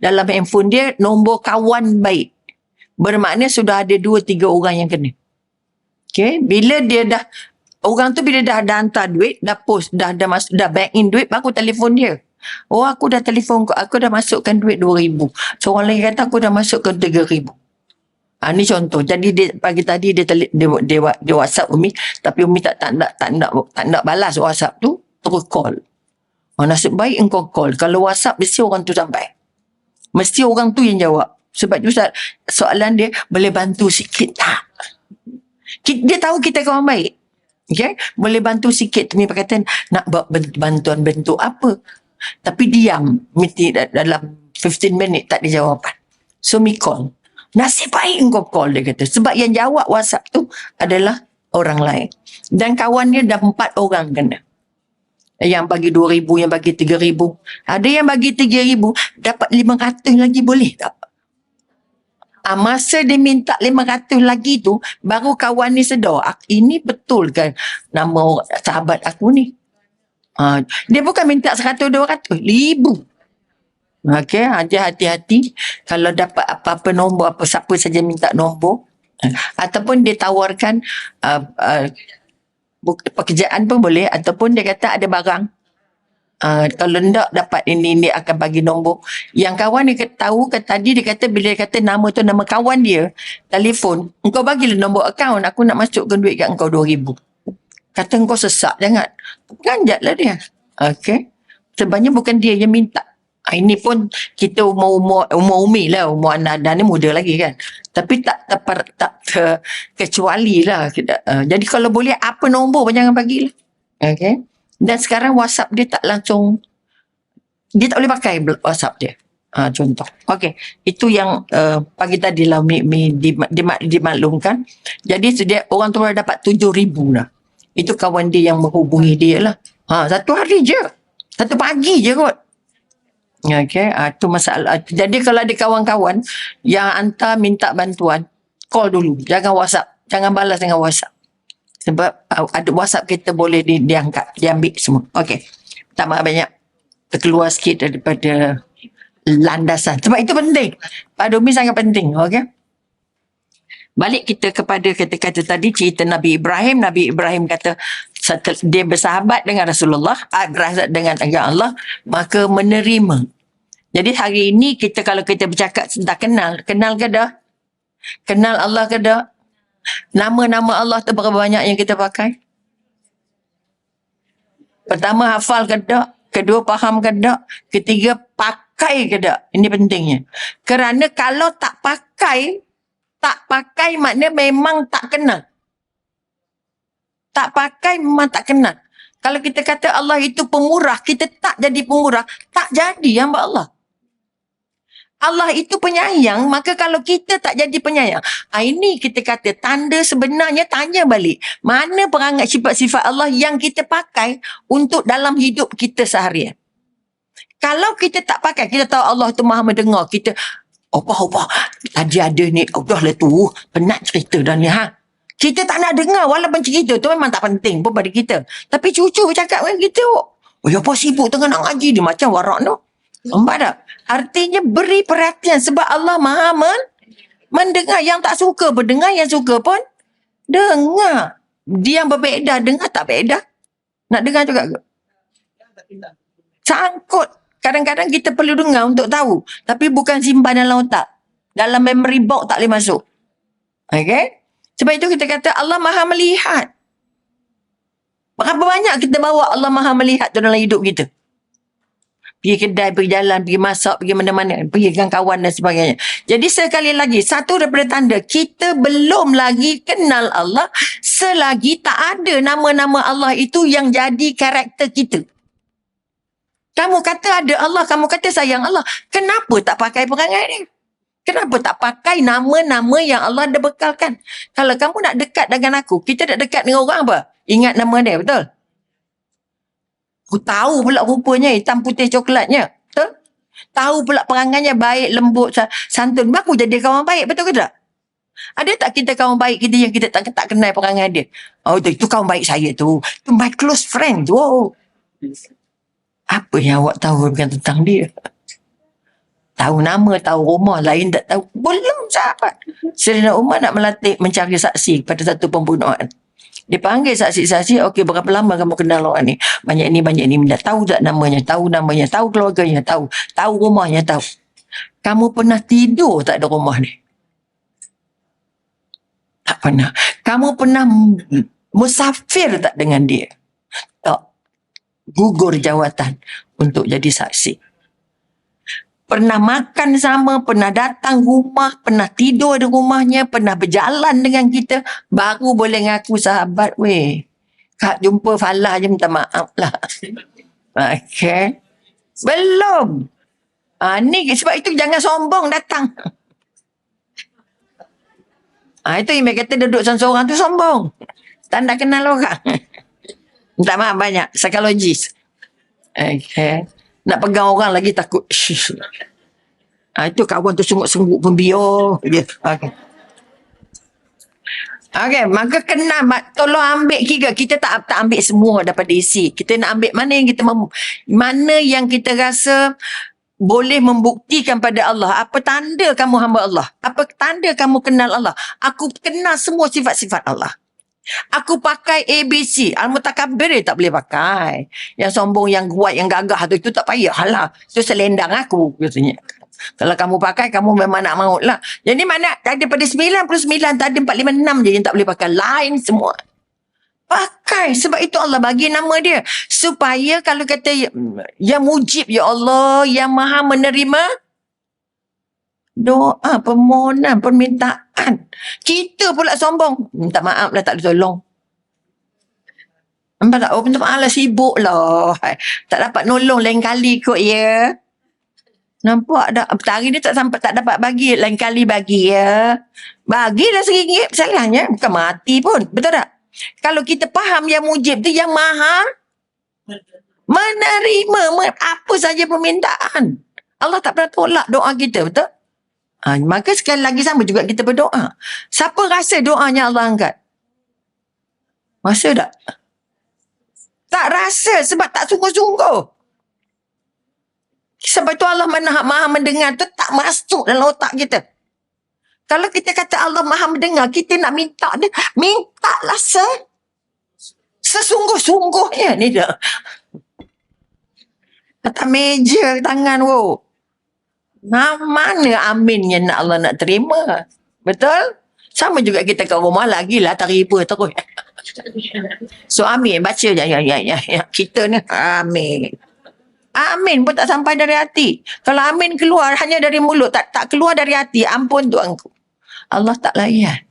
handphone dia nombor kawan baik. Bermakna sudah ada 2-3 orang yang kena. Okay, bila dia dah, orang tu bila dah hantar duit, dah post, dah back in duit, baru telefon dia. Oh, aku dah telefon, aku dah masukkan duit 2,000. Seorang lain kata aku dah masukkan 3,000. Ni contoh. Jadi pagi tadi dia WhatsApp Umi, tapi Umi tak nak balas WhatsApp tu, terus call. Nasib baik engkau call. Kalau WhatsApp mesti orang tu sampai. Mesti orang tu yang jawab. Sebab tu soalan dia, boleh bantu sikit tak? Dia tahu kita kawan baik. Okay? Boleh bantu sikit. Umi kata nak bantuan bentuk apa? Tapi diam. Mesti dalam 15 minit tak ada jawapan. So mi call. Nasib baik engkau call, dia kata. Sebab yang jawab WhatsApp tu adalah orang lain. Dan kawan dia dah 4 orang kena. Yang bagi 2,000, yang bagi 3,000. Ada yang bagi 3,000, dapat 500 lagi boleh tak? Masa dia minta 500 lagi tu, baru kawan ni sedar. Ini betul kan nama sahabat aku ni. Dia bukan minta 100-200, 1,000. Okay, hati-hati kalau dapat apa-apa nombor, apa siapa saja minta nombor, ataupun dia tawarkan pekerjaan pun boleh, ataupun dia kata ada barang, kalau tidak dapat ini dia akan bagi nombor. Yang kawan dia tahu tadi, dia kata bila dia kata nama tu nama kawan dia, telefon, engkau bagilah nombor akaun, aku nak masukkan duit kat engkau 2,000. Kata engkau sesak, jangan, ganjatlah dia. Okay, sebenarnya bukan dia yang minta. Ini pun kita umur Umi lah, umur anda ni muda lagi kan. Tapi tak kecuali lah. Jadi kalau boleh apa nombor pun jangan bagilah. Okay. Dan sekarang WhatsApp dia tak langsung, dia tak boleh pakai WhatsApp dia. Contoh. Okay. Itu yang pagi tadi lah dimaklumkan. Jadi orang tu dapat 7,000 lah. Itu kawan dia yang menghubungi dia lah. Satu hari je. Satu pagi je kot. Okay, tu masalah. Jadi kalau ada kawan-kawan yang hantar minta bantuan, call dulu. Jangan WhatsApp. Jangan balas dengan WhatsApp. Sebab ada WhatsApp kita boleh diangkat, diambil semua. Okay. Tak maaf banyak. Terkeluar sikit daripada landasan. Sebab itu penting. Pak Domi sangat penting. Okay. Balik kita kepada kata-kata tadi, cerita Nabi Ibrahim. Nabi Ibrahim kata, dia bersahabat dengan Rasulullah, bersahabat dengan agama Allah, maka menerima. Jadi hari ini kalau kita bercakap tentang kenal ke dah? Kenal Allah ke dah? Nama-nama Allah tu berapa banyak yang kita pakai? Pertama, hafal ke dah? Kedua, faham ke dah? Ketiga, pakai ke dah? Ini pentingnya. Kerana kalau tak pakai maknanya memang tak kenal. Tak pakai memang tak kenal. Kalau kita kata Allah itu pemurah, kita tak jadi pemurah, tak jadi hamba Allah. Allah itu penyayang, maka kalau kita tak jadi penyayang, ini kita kata tanda sebenarnya, tanya balik. Mana perangai sifat-sifat Allah yang kita pakai untuk dalam hidup kita seharian? Kalau kita tak pakai, kita tahu Allah itu maha mendengar. Kita, apa tadi ada ni, dah lah tu, penat cerita dah ni, kita tak nak dengar, walaupun cerita tu memang tak penting pun pada kita. Tapi cucu bercakap dengan kita, apa sibuk tengah nak ngaji, dia macam warak tu. Nampak tak? Artinya beri perhatian sebab Allah maha mendengar. Yang tak suka berdengar, yang suka pun dengar. Dia yang berbeza, dengar tak beza? Nak dengar juga ke? Sangkut. Kadang-kadang kita perlu dengar untuk tahu. Tapi bukan simpan dalam otak. Dalam memory box tak boleh masuk. Okay? Sebab itu kita kata Allah Maha melihat. Berapa banyak kita bawa Allah Maha melihat dalam hidup kita. Pergi kedai, pergi jalan, pergi masak, pergi mana-mana, pergi dengan kawan dan sebagainya. Jadi sekali lagi, satu daripada tanda kita belum lagi kenal Allah selagi tak ada nama-nama Allah itu yang jadi karakter kita. Kamu kata ada Allah, kamu kata sayang Allah. Kenapa tak pakai perangai ni? Kenapa tak pakai nama-nama yang Allah dah bekalkan? Kalau kamu nak dekat dengan aku, kita nak dekat dengan orang apa? Ingat nama dia, betul? Aku tahu pula rupanya hitam putih coklatnya. Betul? Tahu pula perangainya baik, lembut, santun. Baru jadi kawan baik, betul ke tak? Ada tak kita kawan baik kita yang kita tak kenal perangai dia? Oh, itu kawan baik saya tu. Itu my close friend tu. Oh. Apa yang awak tahu tentang dia? Tahu nama, tahu rumah, lain tak tahu. Belum sahabat. Sayyidina Umar nak melatih mencari saksi pada satu pembunuhan. Dia panggil saksi-saksi, okey berapa lama kamu kenal orang ni? Banyak ni. Tahu tak namanya? Tahu namanya, tahu keluarganya, tahu rumahnya, tahu. Kamu pernah tidur tak ada rumah ni? Tak pernah. Kamu pernah musafir tak dengan dia? Tak. Gugur jawatan untuk jadi saksi. Pernah makan sama, pernah datang rumah, pernah tidur di rumahnya, pernah berjalan dengan kita, baru boleh ngaku sahabat weh. Kak jumpa Falah je minta maaf lah. Okay. Belum. Ni sebab itu jangan sombong datang. Itu yang kata duduk seorang tu sombong. Tak nak kenal orang. Minta maaf banyak. Psikologis. Okay. Nak pegang orang lagi takut. Itu kawan tu sungguh-sungguh pembiar. Okay. Okay, maka kena tolong ambil kira. Kita tak ambil semua daripada isi. Kita nak ambil mana yang kita mana yang kita rasa boleh membuktikan pada Allah. Apa tanda kamu hamba Allah? Apa tanda kamu kenal Allah? Aku kenal semua sifat-sifat Allah. Aku pakai ABC. Al-Mutakabir tak boleh pakai. Yang sombong, yang kuat, yang gagah tu, itu tak payahlah. Itu selendang aku, katanya. Kalau kamu pakai, kamu memang nak maut lah. Jadi mana, daripada 99, tak ada 456 je yang tak boleh pakai. Lain semua. Pakai. Sebab itu Allah bagi nama dia. Supaya kalau kata, yang mujib ya Allah, yang maha menerima doa, permohonan, permintaan. Kita pula sombong. Minta maaf lah, tak boleh tolong. Nampak tak? Oh, minta maaf lah, sibuk lah. Tak dapat nolong lain kali kot ya. Nampak tak? Hari ni tak dapat bagi. Lain kali bagi ya. Bagilah RM1. Salahnya. Bukan mati pun. Betul tak? Kalau kita faham yang mujib tu, yang maha menerima apa saja permintaan. Allah tak pernah tolak doa kita. Betul? Maka sekali lagi sama juga kita berdoa. Siapa rasa doanya Allah angkat? Rasa tak? Tak rasa sebab tak sungguh-sungguh. Sebab itu Allah maha mendengar tu tak masuk dalam otak kita. Kalau kita kata Allah maha mendengar, kita nak minta dia, mintalah sesungguh-sungguhnya ni dah. Atas meja tangan wo. Mana aminnya nak Allah nak terima? Betul? Sama juga kita kat rumah lagi lah terima terus. So amin, baca je. Ya. Kita ni amin. Amin pun tak sampai dari hati. Kalau amin keluar hanya dari mulut, tak keluar dari hati, ampun Tuanku. Allah tak layan.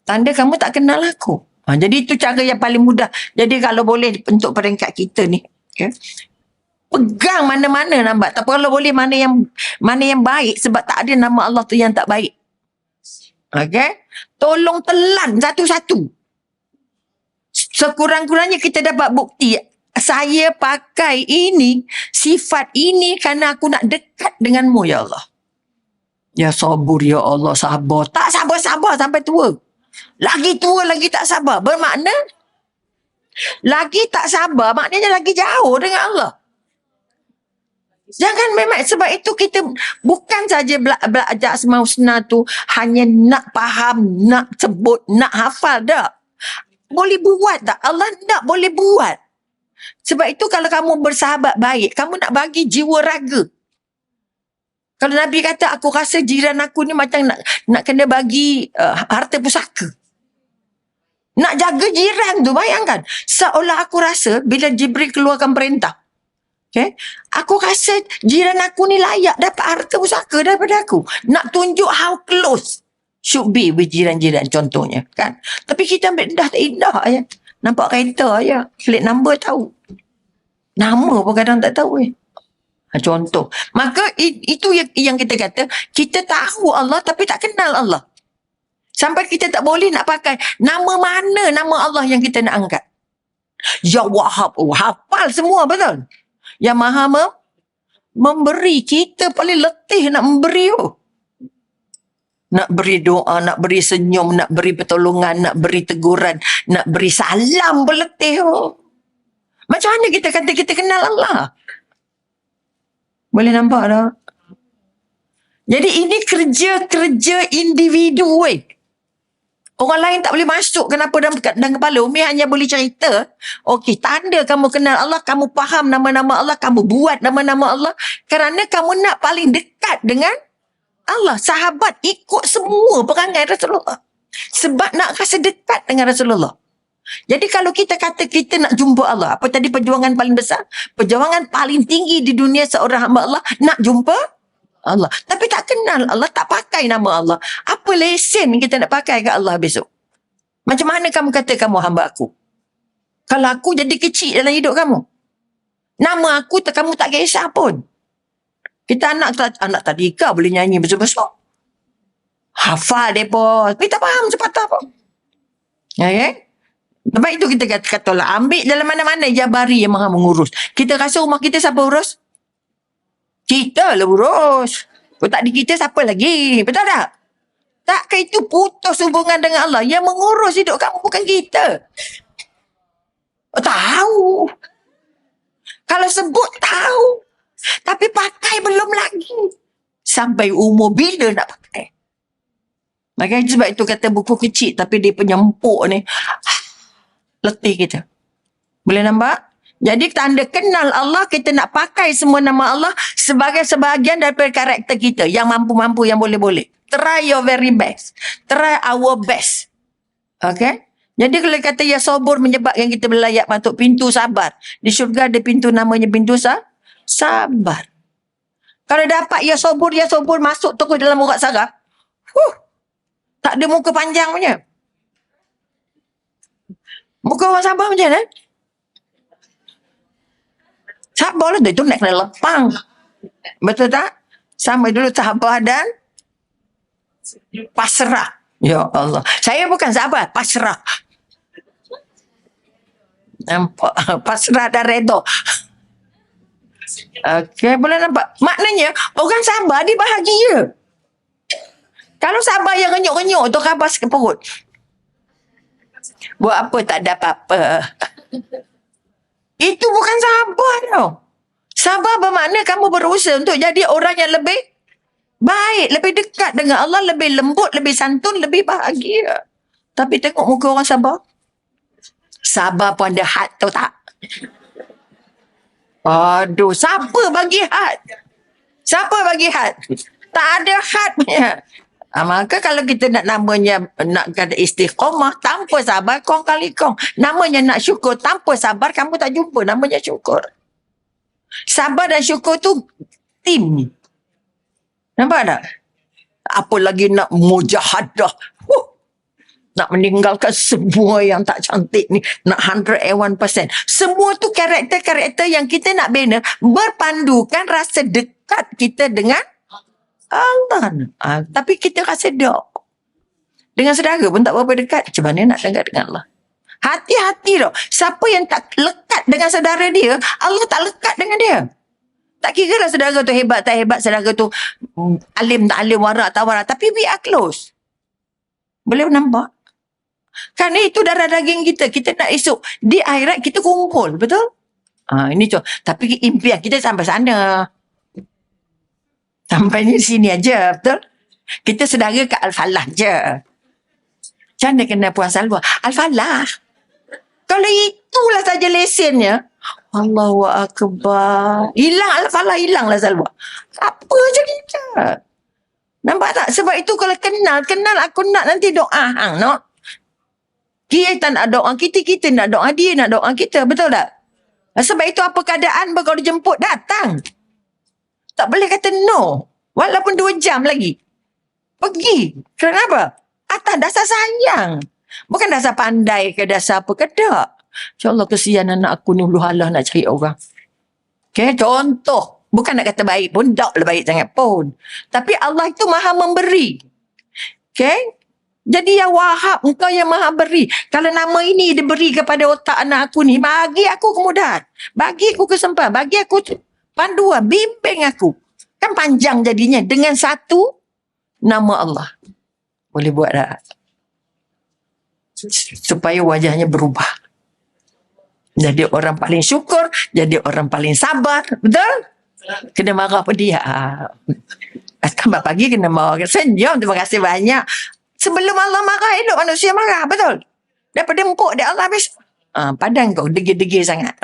Tanda kamu tak kenal aku. Jadi itu cara yang paling mudah. Jadi kalau boleh untuk peringkat kita ni, okay? Pegang mana-mana nampak. Tak kalau boleh mana yang baik sebab tak ada nama Allah tu yang tak baik. Okay? Tolong telan satu-satu. Sekurang-kurangnya kita dapat bukti. Saya pakai ini, sifat ini kerana aku nak dekat denganmu ya Allah. Ya sabur ya Allah, sabar. Tak sabar-sabar sampai tua. Lagi tua lagi tak sabar. Bermakna lagi tak sabar maknanya lagi jauh dengan Allah. Jangan memang sebab itu kita bukan saja belajar Asmaul Husna tu hanya nak faham, nak sebut, nak hafal dah. Boleh buat tak? Allah nak boleh buat. Sebab itu kalau kamu bersahabat baik, kamu nak bagi jiwa raga. Kalau Nabi kata, aku rasa jiran aku ni macam nak kena bagi harta pusaka. Nak jaga jiran tu, bayangkan. Seolah aku rasa bila Jibril keluarkan perintah. Okay? Aku rasa jiran aku ni layak dapat harta pusaka daripada aku. Nak tunjuk how close should be with jiran-jiran contohnya. Kan? Tapi kita ambil indah je. Nampak kereta je. Plate number tahu. Nama pun kadang tak tahu . Contoh. Maka itu yang kita kata, kita tahu Allah tapi tak kenal Allah. Sampai kita tak boleh nak pakai nama mana nama Allah yang kita nak angkat. Ya Wahab. Hafal semua, betul? Yang Maha memberi. Kita paling letih nak memberi. Nak beri doa, nak beri senyum, nak beri pertolongan, nak beri teguran, nak beri salam pun letih. Macam mana kita kata kita kenal Allah? Boleh nampak tak? Jadi ini kerja-kerja individu. Orang lain tak boleh masuk. Kenapa dalam kepala? Umi hanya boleh cerita. Okey, tanda kamu kenal Allah, kamu faham nama-nama Allah, kamu buat nama-nama Allah. Kerana kamu nak paling dekat dengan Allah. Sahabat ikut semua perangai Rasulullah. Sebab nak rasa dekat dengan Rasulullah. Jadi kalau kita kata kita nak jumpa Allah, apa tadi perjuangan paling besar? Perjuangan paling tinggi di dunia seorang hamba Allah, nak jumpa Allah. Tapi tak kenal Allah, tak pakai nama Allah. Apa lesen kita nak pakai ke Allah besok? Macam mana kamu kata kamu hamba aku? Kalau aku jadi kecil dalam hidup kamu. Nama aku kamu tak kisah pun. Kita anak tadika boleh nyanyi besar-besar. Hafal mereka. Tapi tak faham sepatah pun. Okay? Sebab itu kita kata lah, ambil dalam mana-mana Jabari yang maha mengurus. Kita rasa rumah kita siapa urus? Kita lah urus. Kalau tak di kita siapa lagi? Betul tak? Takkan itu putus hubungan dengan Allah. Yang mengurus hidup kamu bukan kita. Tahu. Kalau sebut tahu. Tapi pakai belum lagi. Sampai umur bila nak pakai? Makanya sebab itu kata buku kecil tapi dia penyempuk ni. Letih kita. Boleh nampak? Jadi tanda kenal Allah, kita nak pakai semua nama Allah sebagai sebahagian daripada karakter kita. Yang mampu-mampu, yang boleh-boleh. Try your very best. Try our best. Okay? Jadi kalau kata ya sabur menyebabkan kita berlayak masuk pintu sabar. Di syurga ada pintu namanya pintu sabar. Kalau dapat ya sabur masuk terus dalam urat saraf. Tak ada muka panjang punya. Muka orang sabar macam mana? Sabar lah, itu nak kena lepang. Betul tak? Sama dulu sabar dan pasrah. Ya Allah. Saya bukan sabar, pasrah. Nampak? Pasrah dan redha. Okey, boleh nampak? Maknanya, orang sabar dia bahagia. Kalau sabar yang renyuk-renyuk tu kabas ke perut. Buat apa tak ada apa-apa. Itu bukan sabar tau. Sabar bermakna kamu berusaha untuk jadi orang yang lebih baik, lebih dekat dengan Allah, lebih lembut, lebih santun, lebih bahagia. Tapi tengok muka orang sabar. Sabar pun ada had tau tak? Aduh, siapa bagi had? Siapa bagi had? Tak ada had punya. Maka kalau kita nak namanya nak kata istiqamah tanpa sabar kong kali kong. Namanya nak syukur tanpa sabar kamu tak jumpa namanya syukur. Sabar dan syukur tu tim. Nampak tak? Apa lagi nak mujahadah. Nak meninggalkan semua yang tak cantik ni. Nak 101%. Semua tu karakter-karakter yang kita nak bina berpandukan rasa dekat kita dengan Allah. Tapi kita rasa dok. Dengan saudara pun tak berapa dekat. Macam mana nak dekat dengan Allah? Hati-hati tau. Siapa yang tak lekat dengan saudara dia, Allah tak lekat dengan dia. Tak kira lah saudara tu hebat tak hebat, saudara tu alim tak alim, warak tak warak. Tapi we are close. Boleh nampak? Kerana itu darah daging kita. Kita nak esok di akhirat kita kumpul. Betul? Ini tu. Tapi impian kita sampai sana. Sampai ni sini aja, betul? Kita saudara kat Al-Falah je. Macam mana kena Puan Salwa? Al-Falah. Kalau itulah saja lesennya, Allahu Akbar. Hilang Al-Falah, hilanglah Salwa. Apa je kita? Nampak tak? Sebab itu kalau kenal aku nak nanti doa hang, no? Kita nak doa kita nak doa dia, nak doa kita. Betul tak? Sebab itu apa keadaan kalau dijemput, datang. Tak boleh kata no. Walaupun 2 jam lagi. Pergi. Kenapa? Atas dasar sayang. Bukan dasar pandai ke dasar apa ke tak. InsyaAllah kesian anak aku ni ulu halah nak cari orang. Okay, contoh. Bukan nak kata baik pun, tak lah baik sangat pun. Tapi Allah itu maha memberi. Okay? Jadi ya Wahab, engkau yang maha beri. Kalau nama ini diberi kepada otak anak aku ni, bagi aku kemudahan. Bagi aku kesempatan. Bagi aku panduan. Bimbing aku. Kan panjang jadinya. Dengan satu nama Allah. Boleh buat tak? Supaya wajahnya berubah. Jadi orang paling syukur. Jadi orang paling sabar. Betul? Kena marah apa dia? Tambah pagi kena marah. Senyum. Terima kasih banyak. Sebelum Allah marah, elok manusia marah. Betul? Daripada empuk dia Allah habis. Padang kau degil-degil sangat.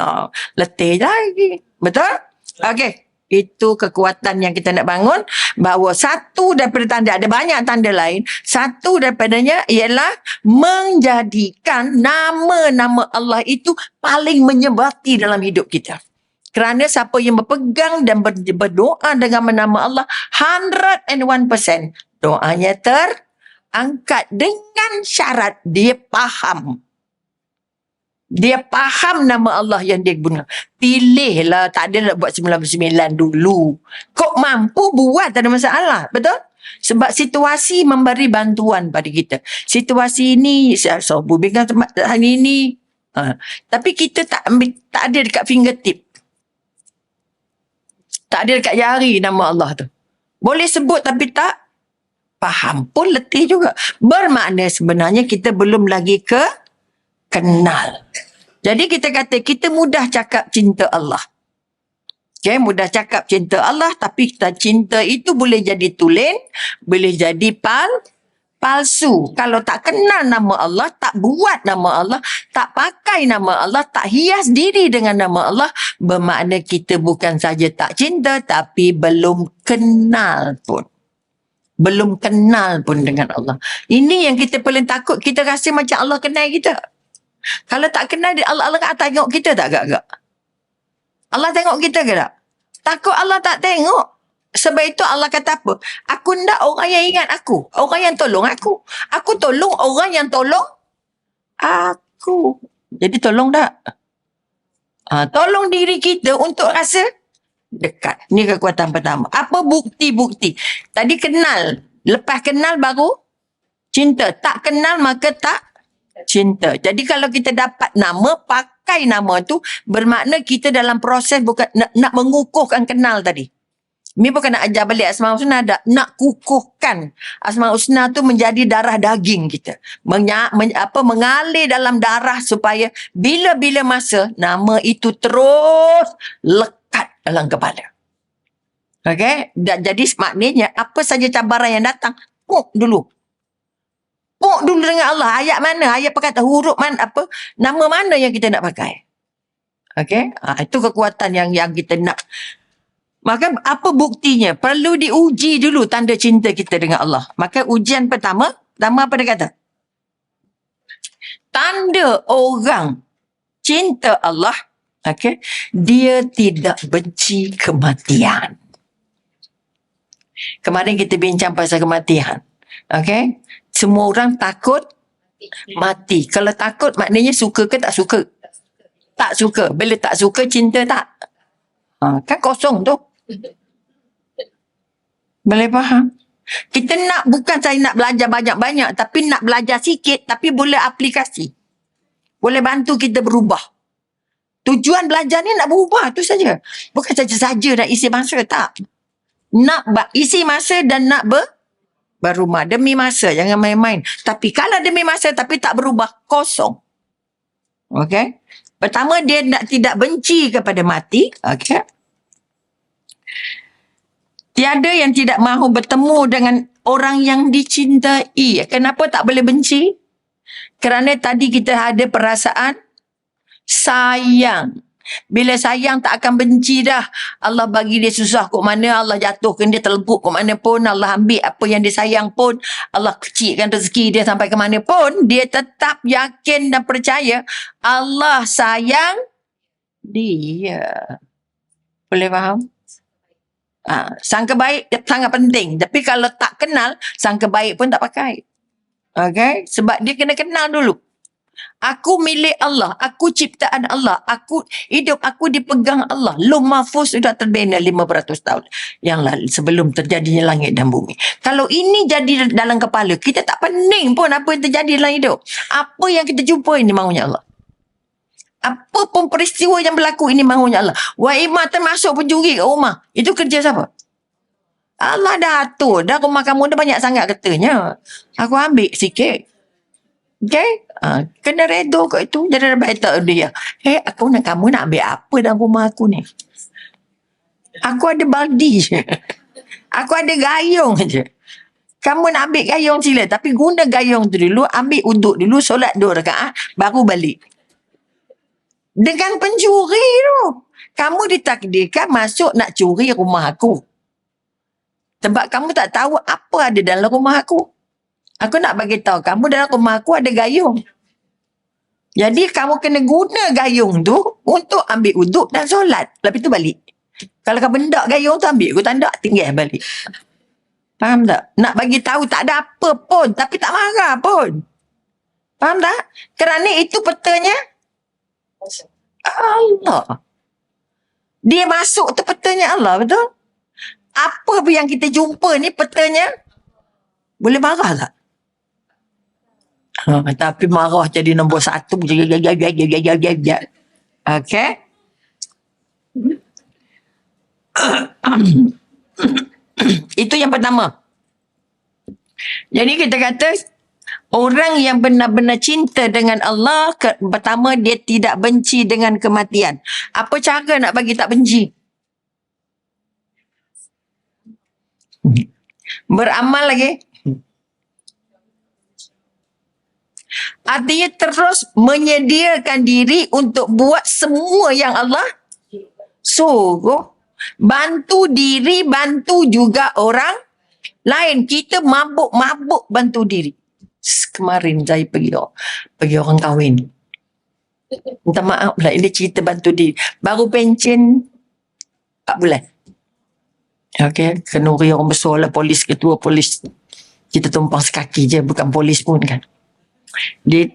Letih lagi. Betul? Okey. Itu kekuatan yang kita nak bangun. Bahawa satu daripada tanda, ada banyak tanda lain. Satu daripadanya ialah menjadikan nama-nama Allah itu paling menyebati dalam hidup kita. Kerana siapa yang berpegang dan berdoa dengan nama Allah, 101% doanya angkat dengan syarat dia faham. Dia faham nama Allah yang dia guna. Pilihlah, tak ada nak buat 99 dulu. Kok mampu buat, tak ada masalah. Betul? Sebab situasi memberi bantuan pada kita. Situasi ini, so bimbingan hari ini. Tapi kita tak ada dekat fingertip. Tak ada dekat jari nama Allah tu. Boleh sebut tapi tak faham pun letih juga. Bermakna sebenarnya kita belum lagi kenal. Jadi kita kata kita mudah cakap cinta Allah. Okay, mudah cakap cinta Allah tapi cinta itu boleh jadi tulen, boleh jadi palsu. Kalau tak kenal nama Allah, tak buat nama Allah, tak pakai nama Allah, tak hias diri dengan nama Allah, bermakna kita bukan saja tak cinta tapi belum kenal pun. Belum kenal pun dengan Allah. Ini yang kita paling takut. Kita rasa macam Allah kenal kita. Kalau tak kenal, Allah tak tengok kita tak agak-agak? Allah tengok kita ke tak? Takut Allah tak tengok. Sebab itu Allah kata apa? Aku nak orang yang ingat aku. Orang yang tolong aku. Aku tolong orang yang tolong aku. Jadi tolong tak? Tolong diri kita untuk rasa dekat. Ni kekuatan pertama. Apa bukti-bukti? Tadi kenal. Lepas kenal baru cinta. Tak kenal maka tak cinta. Jadi kalau kita dapat nama, pakai nama tu, bermakna kita dalam proses bukan nak mengukuhkan kenal tadi. Ini bukan nak ajar balik Asmaul Husna, nak kukuhkan Asmaul Husna tu menjadi darah daging kita. Mengalir dalam darah supaya bila-bila masa nama itu terus lekat dalam kepala. Okey? Jadi maknanya apa saja cabaran yang datang, puk dulu. Puk dulu dengan Allah. Ayat mana? Ayat perkata huruf mana? Apa? Nama mana yang kita nak pakai? Okey? Itu kekuatan yang kita nak. Maka apa buktinya? Perlu diuji dulu tanda cinta kita dengan Allah. Maka ujian pertama apa dia kata? Tanda orang cinta Allah, okay, dia tidak benci kematian. Kemarin kita bincang pasal kematian. Okay? Semua orang takut mati. Kalau takut maknanya suka ke tak suka? Tak suka. Bila tak suka, cinta tak? Kan kosong tu. Boleh faham? Kita nak, bukan saya nak belajar banyak-banyak, tapi nak belajar sikit, tapi boleh aplikasi. Boleh bantu kita berubah. Tujuan belajar ni nak berubah, tu saja. Bukan saja-saja nak isi masa, tak. Nak isi masa dan nak berubah. Demi masa, jangan main-main. Tapi kalau demi masa tapi tak berubah, kosong. Okey? Pertama, dia tidak benci kepada mati. Okey? Tiada yang tidak mahu bertemu dengan orang yang dicintai. Kenapa tak boleh benci? Kerana tadi kita ada perasaan sayang. Bila sayang tak akan benci dah. Allah bagi dia susah kok mana, Allah jatuhkan dia terlebuk kok mana pun, Allah ambil apa yang dia sayang pun, Allah kecilkan rezeki dia sampai ke mana pun, dia tetap yakin dan percaya Allah sayang dia. Boleh faham? Sangka baik sangat penting. Tapi kalau tak kenal, sangka baik pun tak pakai. Okay? Sebab dia kena kenal dulu. Aku milik Allah. Aku ciptaan Allah. Aku hidup aku dipegang Allah. Lauh Mahfuz sudah terbina 500 tahun yang lalu sebelum terjadinya langit dan bumi. Kalau ini jadi dalam kepala, kita tak pening pun apa yang terjadi dalam hidup. Apa yang kita jumpa ini mahunya Allah. Apa pun peristiwa yang berlaku ini mahunya Allah. Wa imma termasuk pencuri kat rumah. Itu kerja siapa? Allah dah atur. Dah rumah kamu dah banyak sangat katanya. Aku ambil sikit. Okay? Kena redo kat itu. Jadi baik tak dia. Aku nak kamu nak ambil apa dalam rumah aku ni? Aku ada baldi je. Aku ada gayung je. Kamu nak ambil gayung sila. Tapi guna gayung tu dulu. Ambil uduk dulu. Solat 2 rakaat. Baru balik. Dengan pencuri tu. Kamu ditakdirkan masuk nak curi rumah aku. Sebab kamu tak tahu apa ada dalam rumah aku. Aku nak bagi tahu kamu dalam rumah aku ada gayung. Jadi kamu kena guna gayung tu untuk ambil uduk dan solat. Lepas tu balik. Kalau kamu hendak gayung tu ambil. Aku tak hendak tinggal balik. Faham tak? Nak bagi tahu tak ada apa pun. Tapi tak marah pun. Faham tak? Kerana itu petanya Allah. Dia masuk tu petanya Allah. Betul? Apa yang kita jumpa ni petanya boleh marah tak? Tapi marah jadi nombor 1. Okay? Itu yang pertama. Jadi kita kata orang yang benar-benar cinta dengan Allah, pertama dia tidak benci dengan kematian. Apa cara nak bagi tak benci? Beramal lagi. Artinya terus menyediakan diri untuk buat semua yang Allah suruh. Bantu diri, bantu juga orang lain. Kita mabuk-mabuk bantu diri. Kemarin saya pergi orang kahwin. Minta maaf lah, ini cerita bantu diri. Baru pencen 4 bulan. Okay, kenuri orang besar lah, polis, ketua polis. Kita tumpang sekaki je, bukan polis pun kan. Dia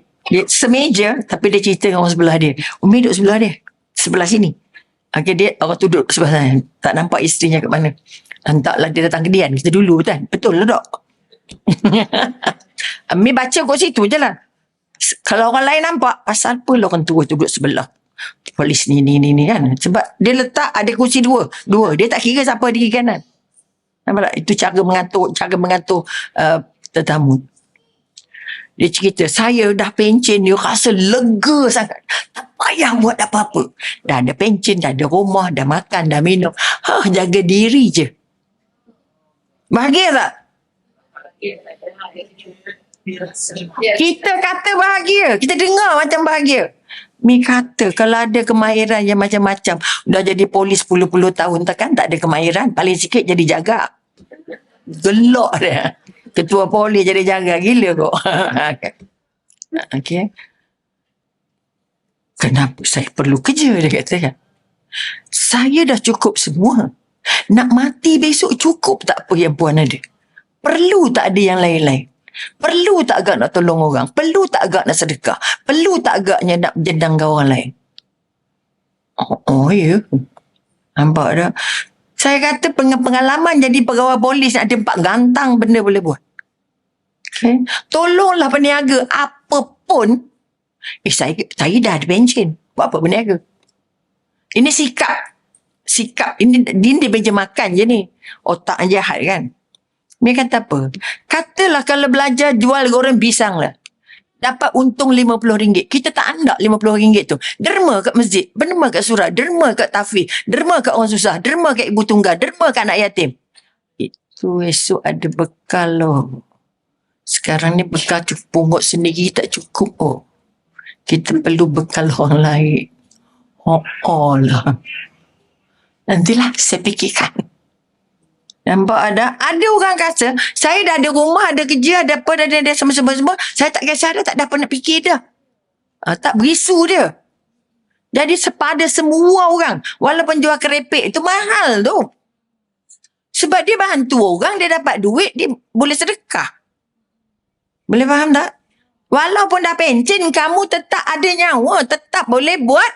semeja, tapi dia cerita dengan orang sebelah dia. Umi duduk sebelah dia, sebelah sini. Okay, dia orang tu duduk sebelah sana. Tak nampak isterinya kat mana. Entahlah dia datang ke Dian, kita dulu kan. Betul lah dok. Umi baca kat situ je lah. Kalau orang lain nampak, pasal apa lah orang tua tu duduk sebelah polis ni kan. Sebab dia letak ada kursi dua. Dia tak kira siapa di kiri kanan. Nampak tak? Itu cara mengatur tetamu. Dia cerita, saya dah pencen dia rasa lega sangat. Tak payah buat apa-apa. Dah ada pencen, dah ada rumah, dah makan, dah minum. Jaga diri je. Bahagia tak? Kita kata bahagia. Kita dengar macam bahagia. Mi kata kalau ada kemahiran yang macam-macam, dah jadi polis puluh-puluh tahun, takkan tak ada kemahiran. Paling sikit jadi jaga. Gelak dia. Ketua polis jadi jaga. Gila kok. Okay. Kenapa saya perlu kerja, dia kata kan. Saya dah cukup semua. Nak mati besok cukup tak apa yang puan ada. Perlu tak ada yang lain-lain. Perlu tak agak nak tolong orang? Perlu tak agak nak sedekah? Perlu tak agaknya nak jendang orang lain? Oh ya. Nampak tak? Saya kata pengalaman jadi pegawai polis nak tempat gantang benda boleh buat. Okay. Tolonglah peniaga apapun. Saya dah ada pencen. Buat apa peniaga? Ini sikap. Ini dia meja makan je ni. Otak jahat kan? Dia kata apa? Katalah kalau belajar jual goreng pisang lah. Dapat untung RM50. Kita tak andak RM50 tu. Derma kat masjid. Derma kat surau. Derma kat tafiz. Derma kat orang susah. Derma kat ibu tunggal. Derma kat anak yatim. Itu esok ada bekal loh. Sekarang ni bekal pungut sendiri tak cukup. Oh, kita perlu bekal orang lain. Oh lah. Nantilah saya fikirkan. Nampak ada orang kata, saya dah ada rumah, ada kerja, ada apa, ada semua. Saya tak kisah dah, tak ada apa nak fikir dah. Tak berisu dia. Jadi sepada semua orang, walaupun jual kerepek, itu mahal tu. Sebab dia bantu orang, dia dapat duit, dia boleh sedekah. Boleh faham tak? Walaupun dah pencen, kamu tetap ada nyawa, tetap boleh buat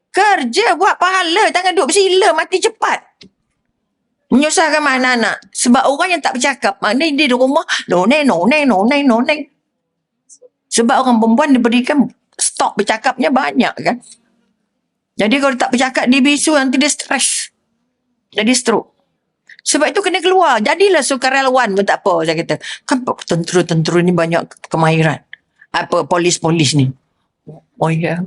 kerja, buat pahala. Jangan duduk bersila, mati cepat. Menyusahkan mana anak. Sebab orang yang tak bercakap, maknanya dia di rumah, noneng. Sebab orang perempuan diberikan stok bercakapnya banyak kan. Jadi kalau tak bercakap, dia bisu, nanti dia stres. Jadi stroke. Sebab itu kena keluar. Jadilah sukarelawan pun tak apa, saya kata. Kan tentera-tentera ni banyak kemahiran. Apa, polis-polis ni. Oh ya.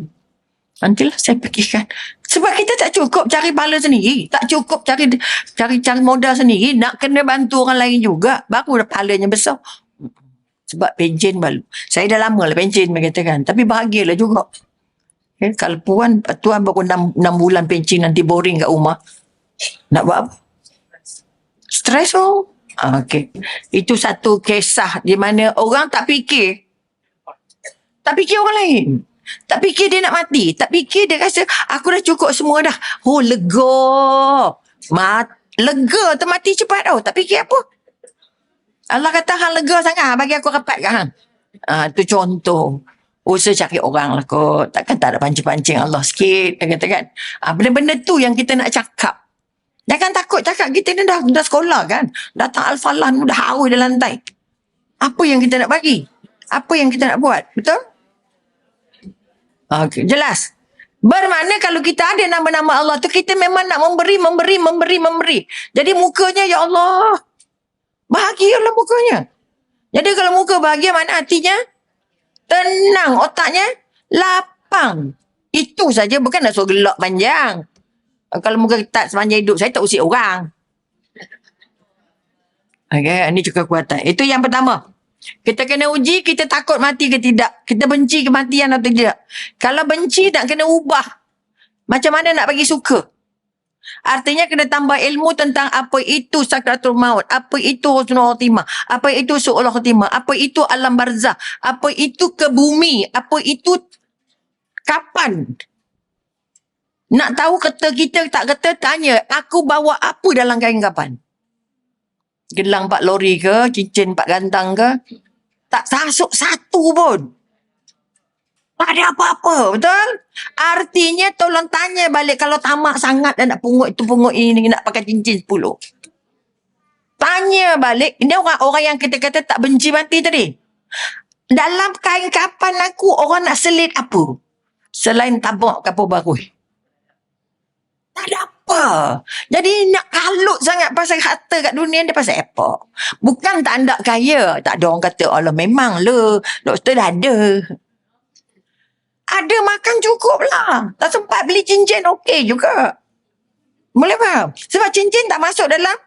Nantilah saya fikirkan. Sebab kita tak cukup cari pahala sendiri. Tak cukup cari modal sendiri. Nak kena bantu orang lain juga. Baru pahalanya besar. Sebab pencen baru. Saya dah lama lah pencen, katakan. Tapi bahagialah juga. Okay? Kalau tuan baru 6 bulan pencen, nanti boring kat rumah. Nak buat apa? Stres oh. Okay. Itu satu kisah di mana orang tak fikir. Tak fikir orang lain. Tak fikir dia nak mati. Tak fikir dia rasa, aku dah cukup semua dah. Oh, lega. Lega tu mati cepat tau. Tak fikir apa. Allah kata, hang lega sangat. Bagi aku rapat ke hang. Tu contoh. Usaha cari orang lah kot. Takkan tak ada pancing-pancing Allah sikit. Dia kata kan. Benda-benda tu yang kita nak cakap. Jangan takut cakap. Kita ni dah sekolah kan. Datang Al-Falah ni dah haus di lantai. Apa yang kita nak bagi? Apa yang kita nak buat? Betul? Okey, jelas. Bermakna kalau kita ada nama-nama Allah tu, kita memang nak memberi. Jadi mukanya, ya Allah, bahagialah mukanya. Jadi kalau muka bahagia, mana hatinya? Tenang, otaknya lapang. Itu saja, bukan nak suruh gelak panjang. Kalau muka tak sepanjang hidup, saya tak usik orang. Okey, ini juga kekuatan. Itu yang pertama. Kita kena uji, kita takut mati ke tidak. Kita benci kematian atau tidak. Kalau benci, nak kena ubah. Macam mana nak bagi suka. Artinya kena tambah ilmu tentang apa itu sakratul maut. Apa itu husnul khotimah. Apa itu su'ul khotimah. Apa itu alam barzah. Apa itu ke bumi. Apa itu kapan. Nak tahu kata kita tak kata, tanya. Aku bawa apa dalam kain kapan. Gelang 4 lori ke, cincin 4 gantang ke, tak masuk satu pun. Tak ada apa-apa, betul? Artinya tolong tanya balik kalau tamak sangat dan nak pungut itu, pungut ini, nak pakai cincin 10. Tanya balik, ini orang yang kita kata tak benci mati tadi. Dalam kain kapan aku, orang nak selit apa? Selain tabak kapur baru. Tak ada apa. Jadi nak kalut sangat pasal harta kat dunia ni pasal apa? Bukan tak ada kaya. Tak ada orang kata, Allah memang le. Doktor dah ada. Ada makan cukup lah. Tak sempat beli cincin okey juga. Boleh faham? Sebab cincin tak masuk dalam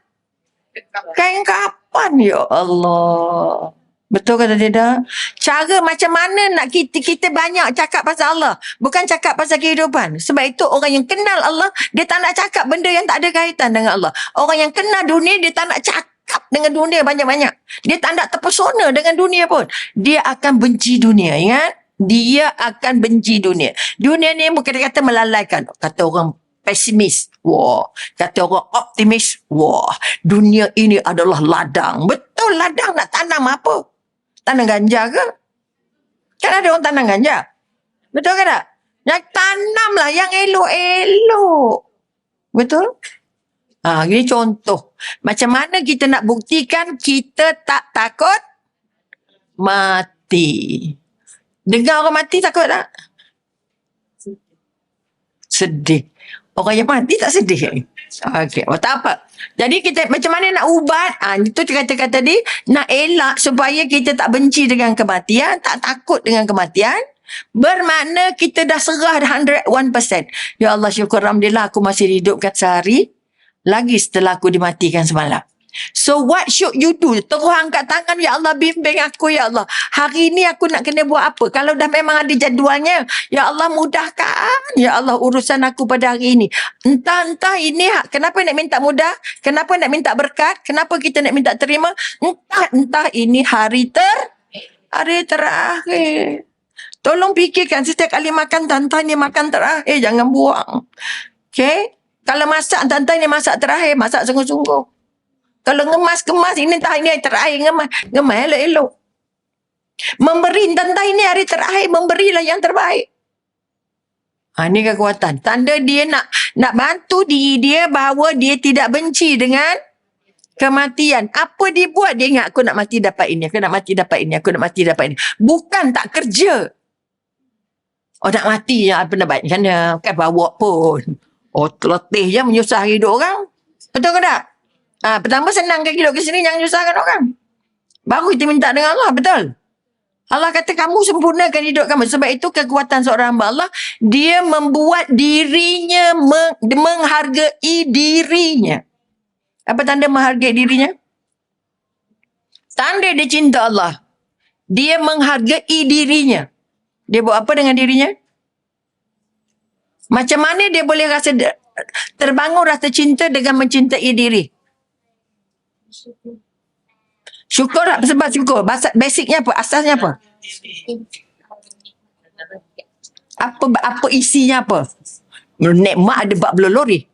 kain kapan. Ya Allah. Betul kata tidak? Cara macam mana nak kita banyak cakap pasal Allah. Bukan cakap pasal kehidupan. Sebab itu orang yang kenal Allah, dia tak nak cakap benda yang tak ada kaitan dengan Allah. Orang yang kenal dunia, dia tak nak cakap dengan dunia banyak-banyak. Dia tak nak terpesona dengan dunia pun. Dia akan benci dunia. Ingat? Dia akan benci dunia. Dunia ni bukan kata melalaikan. Kata orang pesimis. Wah. Kata orang optimis. Wah. Dunia ini adalah ladang. Betul ladang nak tanam apa? Tanam ganja ke? Kan ada orang tanam ganja. Betul ke tak? Yang tanamlah yang elok-elok. Betul? Ini contoh. Macam mana kita nak buktikan kita tak takut mati. Dengar orang mati takut tak? Sedih. Orang yang mati tak sedih. Okey, tak apa. Jadi kita macam mana nak ubat? Itu kata-kata tadi, nak elak supaya kita tak benci dengan kematian, tak takut dengan kematian. Bermakna kita dah serah 101%. Ya Allah, syukur alhamdulillah aku masih hidupkan sehari lagi setelah aku dimatikan semalam. So what should you do? Terus angkat tangan, ya Allah bimbing aku ya Allah. Hari ini aku nak kena buat apa? Kalau dah memang ada jadualnya, ya Allah mudahkan. Ya Allah urusan aku pada hari ini. Entah ini kenapa nak minta mudah? Kenapa nak minta berkat? Kenapa kita nak minta terima? Entah ini hari terakhir. Tolong fikirkan setiap kali makan, tantang ni makan terakhir, jangan buang. Okay? Kalau masak, tantang ni masak terakhir, masak sungguh-sungguh. Kalau kemas ini entah ini hari terakhir, ngemas elok-elok. Memberi entah ini hari terakhir, memberilah yang terbaik. Ini kekuatan. Tanda dia nak bantu diri dia bahawa dia tidak benci dengan kematian. Apa dia buat? Dia ingat aku nak mati dapat ini, aku nak mati dapat ini, aku nak mati dapat ini. Bukan tak kerja. Oh nak mati ya apa nak baik sana, kan bawa pun. Oh letih je menyusah hidup orang. Betul ke tak? Pertama senangkan hidup ke sini, jangan nyusahkan orang. Baru kita minta dengan Allah, betul? Allah kata kamu sempurnakan hidup kamu. Sebab itu kekuatan seorang hamba Allah, dia membuat dirinya, menghargai dirinya. Apa tanda menghargai dirinya? Tanda dia cinta Allah. Dia menghargai dirinya. Dia buat apa dengan dirinya? Macam mana dia boleh rasa terbangun rasa cinta dengan mencintai diri? Syukur sebab syukur. Basicnya apa? Asasnya apa? Apa isinya apa? Nikmat ada 40 lori.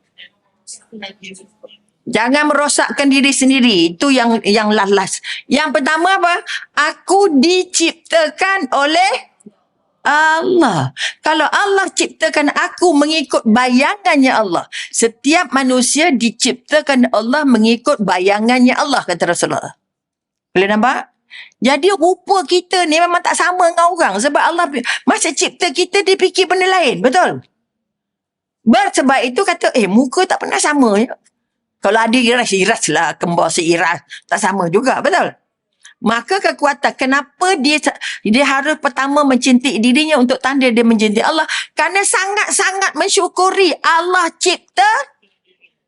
Jangan merosakkan diri sendiri. Itu yang last. Yang pertama apa? Aku diciptakan oleh Allah. Kalau Allah ciptakan aku mengikut bayangannya Allah. Setiap manusia diciptakan Allah mengikut bayangannya Allah, kata Rasulullah. Boleh nampak? Jadi rupa kita ni memang tak sama dengan orang. Sebab Allah masa cipta kita dia fikir benda lain. Betul? Sebab itu kata, muka tak pernah sama. Kalau ada iras lah. Kembar seiras. Tak sama juga. Betul? Maka kekuatan, kenapa dia harus pertama mencintai dirinya untuk tanda dia mencintai Allah? Kerana sangat-sangat mensyukuri Allah cipta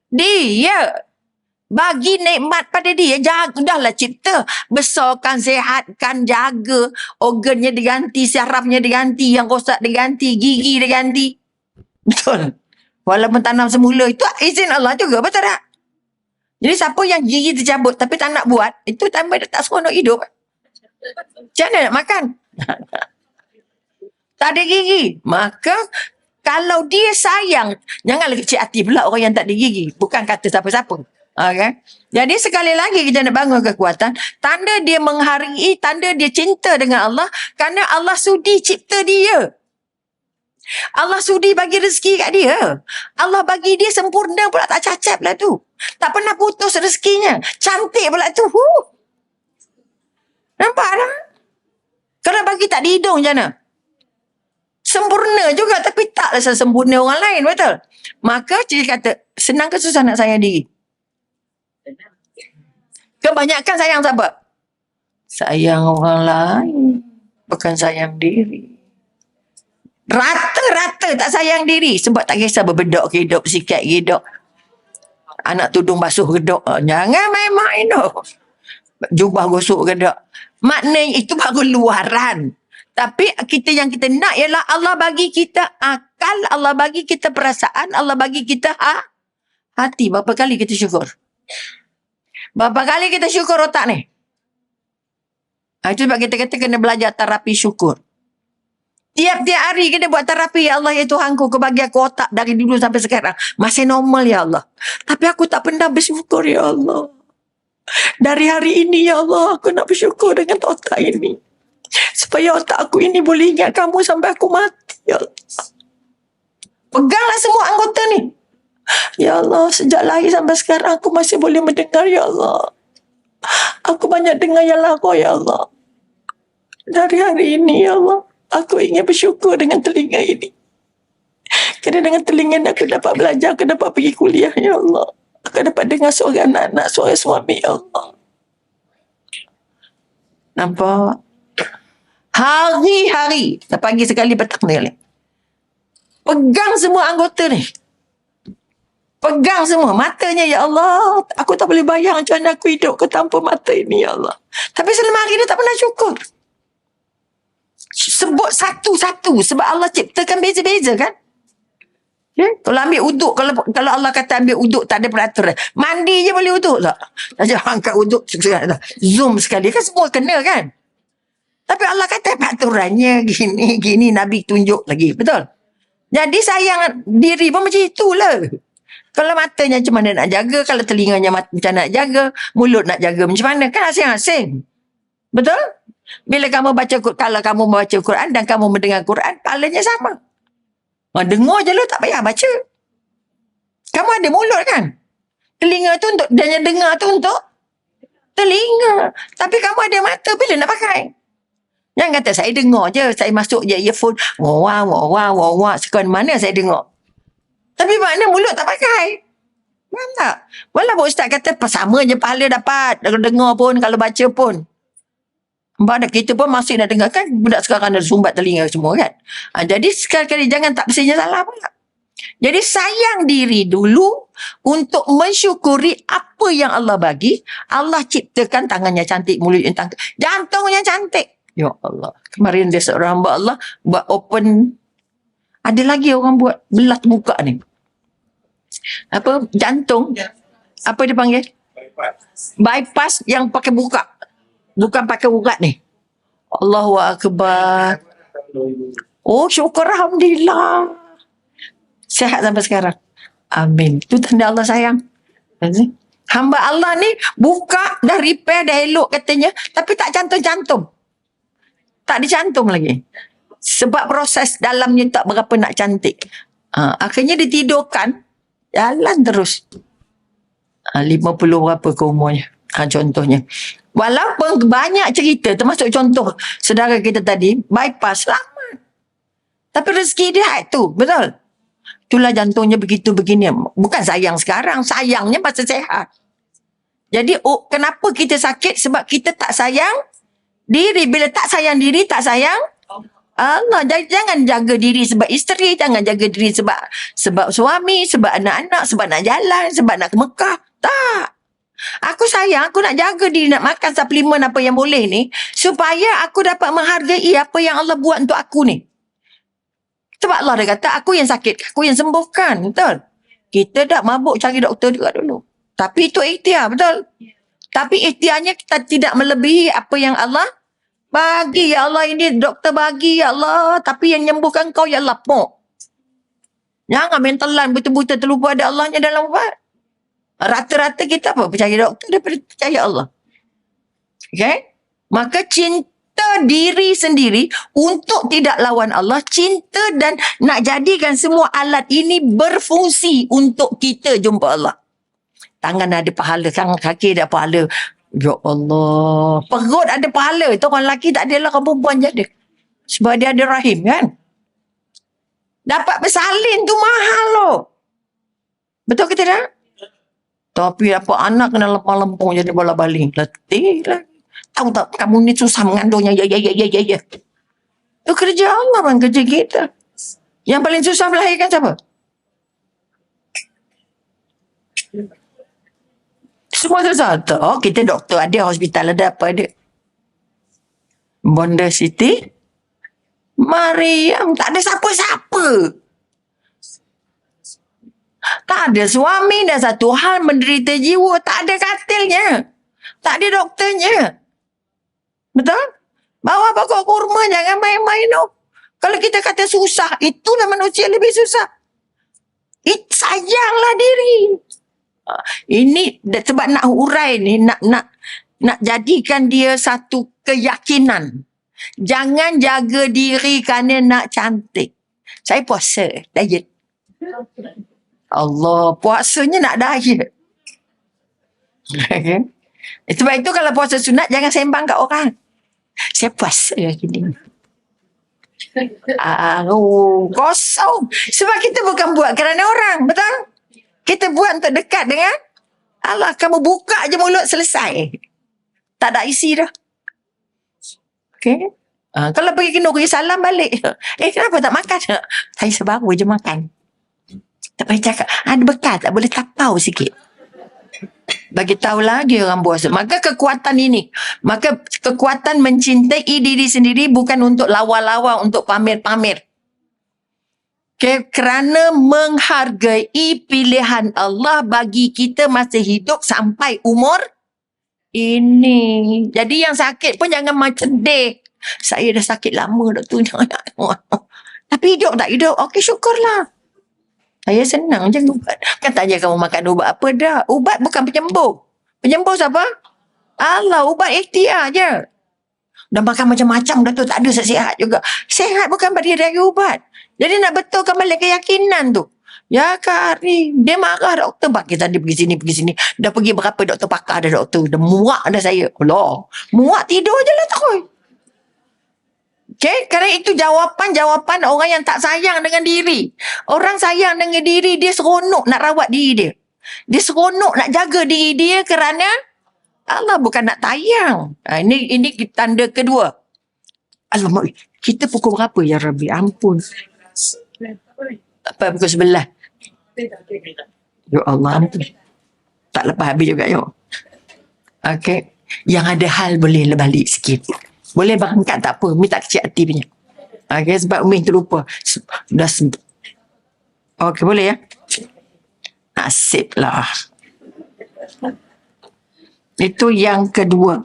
dia. Bagi nikmat pada dia. Dahlah cipta. Besarkan, sihatkan, jaga. Organnya diganti, syarafnya diganti. Yang rosak diganti, gigi diganti. Betul? Walaupun tanam semula, itu izin Allah juga. Betul tak? Jadi siapa yang gigi tercabut tapi tak nak buat, itu tambah dia tak seronok hidup. Macam mana nak makan? Tak ada gigi. Maka kalau dia sayang, janganlah kecil hati pula orang yang tak ada gigi. Bukan kata siapa-siapa. Okay? Jadi sekali lagi kita nak bangun kekuatan. Tanda dia menghargai, tanda dia cinta dengan Allah. Kerana Allah sudi cipta dia. Allah sudi bagi rezeki kat dia. Allah bagi dia sempurna pula, tak cacat pula tu. Tak pernah putus rezekinya. Cantik pula tu. Nampak tak? Kalau bagi tak di hidung macam mana? Sempurna juga tapi taklah sempurna orang lain. Betul? Maka dia kata, senang ke susah nak sayang diri? Kebanyakan sayang siapa? Sayang orang lain. Bukan sayang diri. Rata-rata tak sayang diri. Sebab tak kisah berbedok ke hidup, sikat ke hidup. Anak tudung basuh ke hidup. Jangan main-main tu. Jubah gosok ke hidup. Maknanya itu baru luaran. Tapi yang kita nak ialah Allah bagi kita akal, Allah bagi kita perasaan, Allah bagi kita hati. Berapa kali kita syukur? Berapa kali kita syukur otak ni? Itu sebab kita kata kena belajar terapi syukur. Tiap-tiap hari kena buat terapi. Ya Allah, ya Tuhanku, kau bagi aku otak dari dulu sampai sekarang. Masih normal, ya Allah. Tapi aku tak pernah bersyukur, ya Allah. Dari hari ini, ya Allah, aku nak bersyukur dengan otak ini. Supaya otak aku ini boleh ingat kamu sampai aku mati, ya Allah. Peganglah semua anggota ni. Ya Allah, sejak lahir sampai sekarang aku masih boleh mendengar, ya Allah. Aku banyak dengar ya Allah, ya Allah. Dari hari ini, ya Allah, aku ingin bersyukur dengan telinga ini. Kerana dengan telinga ini aku dapat belajar, aku dapat pergi kuliah, ya Allah. Aku dapat dengar suara anak-anak, suara suami, ya Allah. Nampak? Hari-hari. Pagi sekali, petang sekali. Pegang semua anggota ni. Pegang semua. Matanya, ya Allah, aku tak boleh bayang macam mana aku hidup ke tanpa mata ini, ya Allah. Tapi selama hari dia tak pernah syukur. Sebut satu-satu. Sebab Allah ciptakan beza-beza kan? Kalau ambil uduk, kalau Allah kata ambil uduk, tak ada peraturan. Mandi je boleh uduk tak? Jangan angkat uduk, zoom sekali. Kan semua kena kan? Tapi Allah kata peraturannya gini, Nabi tunjuk lagi. Betul? Jadi sayang diri pun macam itulah. Kalau matanya macam mana nak jaga, kalau telinganya macam nak jaga, mulut nak jaga macam mana, kan asing-asing. Betul? Bila kamu baca, kalau kamu membaca Quran dan kamu mendengar Quran, pahalanya sama. Dengar je lah, tak payah baca. Kamu ada mulut kan? Telinga tu untuk, dan yang dengar tu untuk telinga. Tapi kamu ada mata, bila nak pakai? Jangan kata saya dengar je, saya masuk je earphone, wah, sekarang mana saya dengar. Tapi makna mulut tak pakai. Faham tak? Walaupun ustaz kata sama je pahala dapat. Kalau dengar pun, kalau baca pun. Pada kita pun masih nak dengar kan. Budak sekarang ada sumbat telinga semua kan. Jadi sekali-kali jangan tak pastinya salah pula. Jadi sayang diri dulu untuk mensyukuri apa yang Allah bagi. Allah ciptakan tangannya cantik, mulut yang cantik, jantungnya cantik. Ya Allah. Kemarin dia seorang hamba Allah buat open. Ada lagi orang buat belah terbuka ni. Apa? Jantung. Apa dia panggil? Bypass yang pakai buka. Bukan pakai urat ni. Allahu Akbar. Oh, syukur Alhamdulillah. Sihat sampai sekarang. Amin. Itu tanda Allah sayang. Hamba Allah ni buka, dah repair, dah elok katanya. Tapi tak cantum-cantum. Tak dicantum lagi. Sebab proses dalamnya tak berapa nak cantik. Akhirnya ditidurkan. Jalan terus. 50 berapa ke umurnya. Contohnya. Walaupun banyak cerita, termasuk contoh saudara kita tadi, bypass selamat. Tapi rezeki dia tu, betul? Itulah jantungnya begitu begini. Bukan sayang sekarang, sayangnya masa sehat. Jadi kenapa kita sakit? Sebab kita tak sayang diri. Bila tak sayang diri, tak sayang Allah. Jangan jaga diri sebab isteri, jangan jaga diri sebab suami, sebab anak-anak, sebab nak jalan, sebab nak ke Mekah. Tak. Aku sayang, aku nak jaga diri, nak makan suplemen apa yang boleh ni, supaya aku dapat menghargai apa yang Allah buat untuk aku ni. Sebab Allah dah kata, aku yang sakit, aku yang sembuhkan. Betul? Kita dah mabuk cari doktor juga dulu. Tapi itu ikhtiar, betul? Tapi ikhtiarnya kita tidak melebihi apa yang Allah bagi. Ya Allah, ini doktor bagi, ya Allah. Tapi yang menyembuhkan kau, ya Allah, pok. Jangan mentalan betul-betul terlupa ada Allahnya dalam ubat. Rata-rata kita apa? Percaya doktor daripada percaya Allah. Okay? Maka cinta diri sendiri untuk tidak lawan Allah. Cinta dan nak jadikan semua alat ini berfungsi untuk kita jumpa Allah. Tangan ada pahala, kaki ada pahala. Ya Allah. Perut ada pahala. Itu orang lelaki tak ada lah, orang perempuan je ada. Sebab dia ada rahim kan. Dapat bersalin tu mahal loh. Betul ke tidak? Tapi apa anak kena lempang-lempang jadi bola baling. Letih lah. Tahu tak kamu ni susah mengandungnya. Ya. Itu kerja Allah kan, kerja kita. Yang paling susah melahirkan siapa? Semua susah. Oh, kita doktor ada, hospital ada, apa ada. Bonda Siti Mariam. Tak ada siapa-siapa. Tak ada suami dan satu hal menderita jiwa. Tak ada katilnya. Tak ada doktornya. Betul? Bawa pokok kurma, jangan main-main. No. Kalau kita kata susah, itulah manusia lebih susah. Sayanglah diri. Ini sebab nak hurai ni, nak jadikan dia satu keyakinan. Jangan jaga diri kerana nak cantik. Saya puasa, diet. Allah, puasanya nak diet. Okay. Sebab itu kalau puasa sunat, jangan sembang kat orang. Saya puasa gini. Kosong. Sebab kita bukan buat kerana orang, betul? Kita buat untuk dekat dengan Allah. Kamu buka je mulut, selesai. Tak ada isi dah. Okay. Kalau pergi kenduri, salam balik. Kenapa tak makan? Saya sebaru je makan. Tak payah cakap, ada bekal tak boleh tapau sikit. Bagi tahu lagi orang puasa. Maka kekuatan ini, maka kekuatan mencintai diri sendiri bukan untuk lawa-lawa, untuk pamer-pamer. Okay, kerana menghargai pilihan Allah bagi kita masih hidup sampai umur ini. Jadi yang sakit pun jangan macam deh. Saya dah sakit lama dah tu. Tapi hidup tak hidup? Okey, syukurlah. Saya senang je ubat. Kan tanya kamu makan ubat apa dah. Ubat bukan penyembuh. Penyembuh siapa? Allah, ubat ikhtiar je. Dah makan macam-macam dah tu, tak ada sihat juga. Sihat bukan bagi dari ubat. Jadi nak betulkan balik keyakinan tu. Ya Kak Ari, dia marah doktor. Bagi tadi pergi sini. Dah pergi berapa doktor pakar dah doktor. Dah muak dah saya. Allah, muak tidur je lah terus. Okay, kerana itu jawapan orang yang tak sayang dengan diri. Orang sayang dengan diri, dia seronok nak rawat diri dia. Dia seronok nak jaga diri dia kerana Allah bukan nak tayang. Ini tanda kedua. Alamak, kita pukul berapa ya Rabbi? Ampun. Apa pukul 11? Ya Allah, ampun. Tak lepas habis juga yuk. Okay. Yang ada hal boleh balik sikit. Boleh berangkat tak apa. Umi tak kecil hati punya. Okay, sebab Umi terlupa. Dah okay, boleh ya? Nasib lah. Itu yang kedua.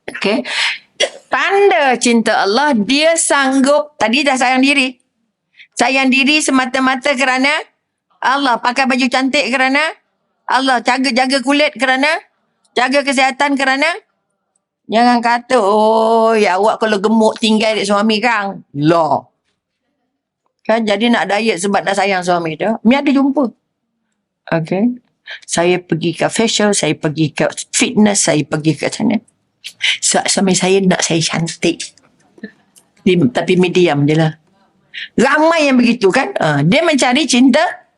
Okay. Tanda cinta Allah, dia sanggup, tadi dah sayang diri. Sayang diri semata-mata kerana Allah. Pakai baju cantik kerana Allah. Jaga kulit kerana, jaga kesihatan kerana. Jangan kata, oh ya awak kalau gemuk tinggal di suami kang. Lah. Kan jadi nak diet sebab nak sayang suami tu. Mi ada jumpa. Okay. Saya pergi ke facial, saya pergi ke fitness, saya pergi ke sana. Suami saya nak saya cantik. Tapi medium je lah. Ramai yang begitu kan. Dia mencari cinta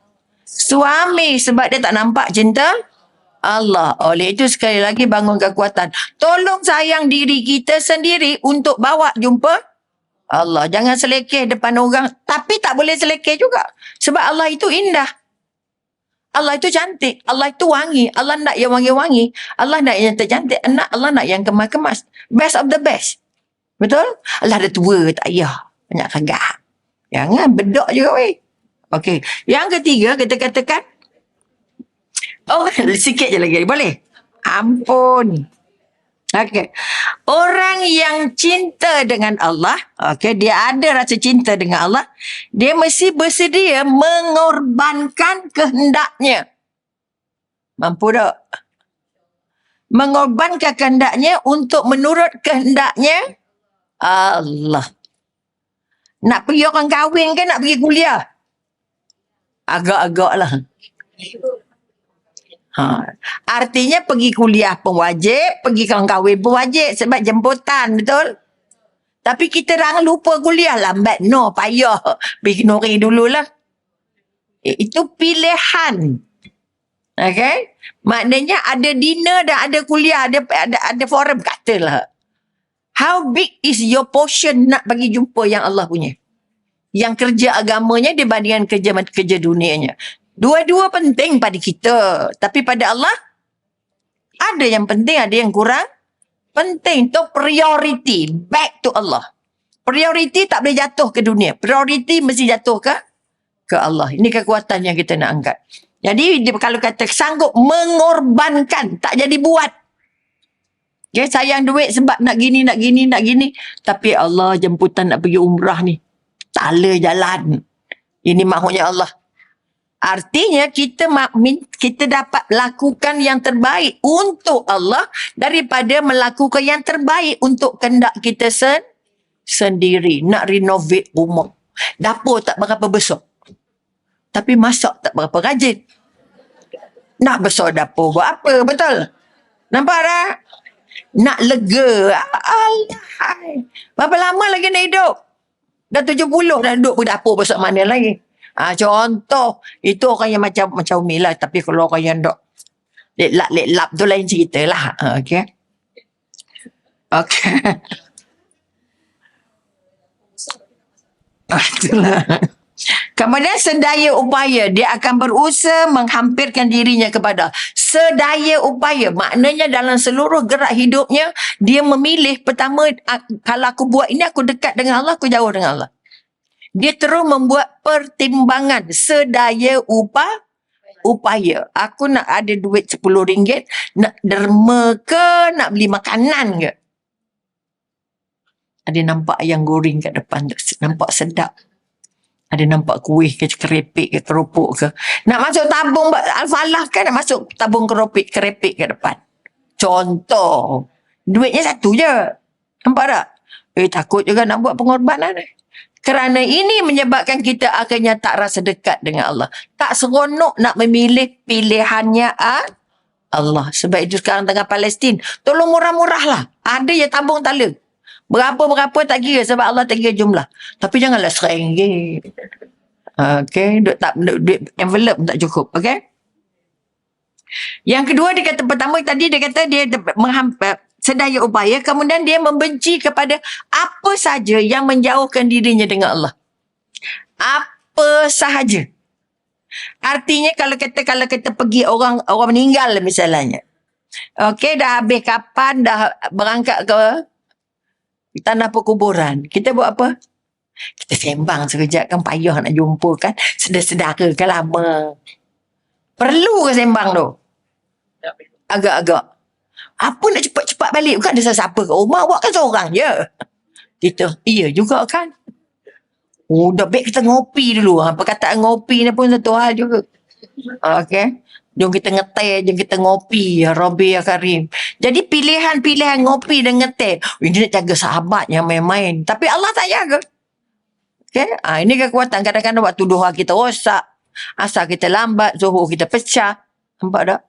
suami sebab dia tak nampak cinta Allah. Oleh itu sekali lagi bangun kekuatan. Tolong sayang diri kita sendiri untuk bawa jumpa Allah. Jangan selekeh depan orang. Tapi tak boleh selekeh juga. Sebab Allah itu indah. Allah itu cantik. Allah itu wangi. Allah nak yang wangi-wangi. Allah nak yang tercantik. Allah nak yang kemas-kemas. Best of the best. Betul? Allah dah tua. Tak payah. Banyak kagak. Jangan bedok juga weh. Okey. Yang ketiga kita katakan. Oh, sikit je lagi. Boleh? Ampun. Okey. Orang yang cinta dengan Allah, okey, dia ada rasa cinta dengan Allah, dia mesti bersedia mengorbankan kehendaknya. Mampu tak? Mengorbankan kehendaknya untuk menurut kehendaknya Allah. Nak pergi orang kahwin ke nak pergi kuliah? Agak-agak lah. Artinya pergi kuliah pun wajib, pergi kawan kahwin pun wajib sebab jemputan, betul? Tapi kita orang lupa kuliah, lambat. No, payah. Pergi nori dululah. Itu pilihan. Okay? Maknanya ada dinner dan ada kuliah, ada forum, katalah. How big is your portion nak bagi jumpa yang Allah punya? Yang kerja agamanya dibandingkan kerja dunianya. Dua-dua penting pada kita. Tapi pada Allah, ada yang penting, ada yang kurang penting. Itu priority. Back to Allah. Priority tak boleh jatuh ke dunia. Priority mesti jatuh ke Allah. Ini kekuatan yang kita nak angkat. Jadi, kalau kata sanggup mengorbankan, tak jadi buat. Okay, sayang duit sebab nak gini. Tapi Allah jemputan nak pergi umrah ni. Tak ada jalan. Ini maksudnya Allah. Artinya kita dapat lakukan yang terbaik untuk Allah daripada melakukan yang terbaik untuk kehendak kita sendiri. Nak renovate rumah. Dapur tak berapa besar. Tapi masak tak berapa rajin. Nak besar dapur buat apa? Betul? Nampak tak? Nak lega. Allah. Berapa lama lagi nak hidup? Dah 70 dah duduk di dapur besar mana lagi? Contoh, itu orang yang macam Umi lah. Tapi kalau orang yang dok lep-lap tu lain cerita lah. Okay. Okay. Itulah. Kemudian sedaya upaya dia akan berusaha menghampirkan dirinya kepada Allah. Sedaya upaya maknanya dalam seluruh gerak hidupnya dia memilih pertama, kalau aku buat ini aku dekat dengan Allah, aku jauh dengan Allah. Dia terus membuat pertimbangan sedaya upaya. Aku nak ada duit RM10, nak derma ke, nak beli makanan ke. Ada nampak ayam goreng kat depan tu, nampak sedap. Ada nampak kuih ke, kerepek ke, keropok ke. Nak masuk tabung Al-Falah kan, nak masuk tabung kerepek ke depan. Contoh. Duitnya satu je. Nampak tak? Takut juga nak buat pengorbanan. Kerana ini menyebabkan kita akhirnya tak rasa dekat dengan Allah. Tak seronok nak memilih pilihannya Allah. Sebab itu sekarang tengah Palestin. Tolong murah-murah lah. Ada je tabung tala. Berapa-berapa tak kira sebab Allah tak kira jumlah. Tapi janganlah RM1. Okay. Duit envelope tak cukup. Okay. Yang kedua dia kata, pertama tadi dia kata dia sedaya upaya. Kemudian dia membenci kepada apa saja yang menjauhkan dirinya dengan Allah. Apa sahaja. Artinya kalau kita pergi orang meninggal misalnya. Okay, dah habis kapan, dah berangkat ke tanah perkuburan. Kita buat apa? Kita sembang sekejap kan, payah nak jumpa kan. Sedar-sedara kan lama. Perlu ke sembang tu? Agak-agak. Apa nak cepat-cepat balik? Bukan ada siapa ke rumah, buat kan seorang je. Kita, iya juga kan. Oh, dah baik kita ngopi dulu. Perkataan ngopi ni pun satu hal juga. Okay. Jom kita ngeteh, jom kita ngopi. Ya Rabbi, ya Karim. Jadi pilihan-pilihan ngopi dan ngeteh. Ini nak jaga sahabat yang main-main. Tapi Allah tak jaga. Okay? Ini kekuatan. Kadang-kadang waktu duha kita rosak. Asar kita lambat. Zuhur kita pecah. Nampak tak?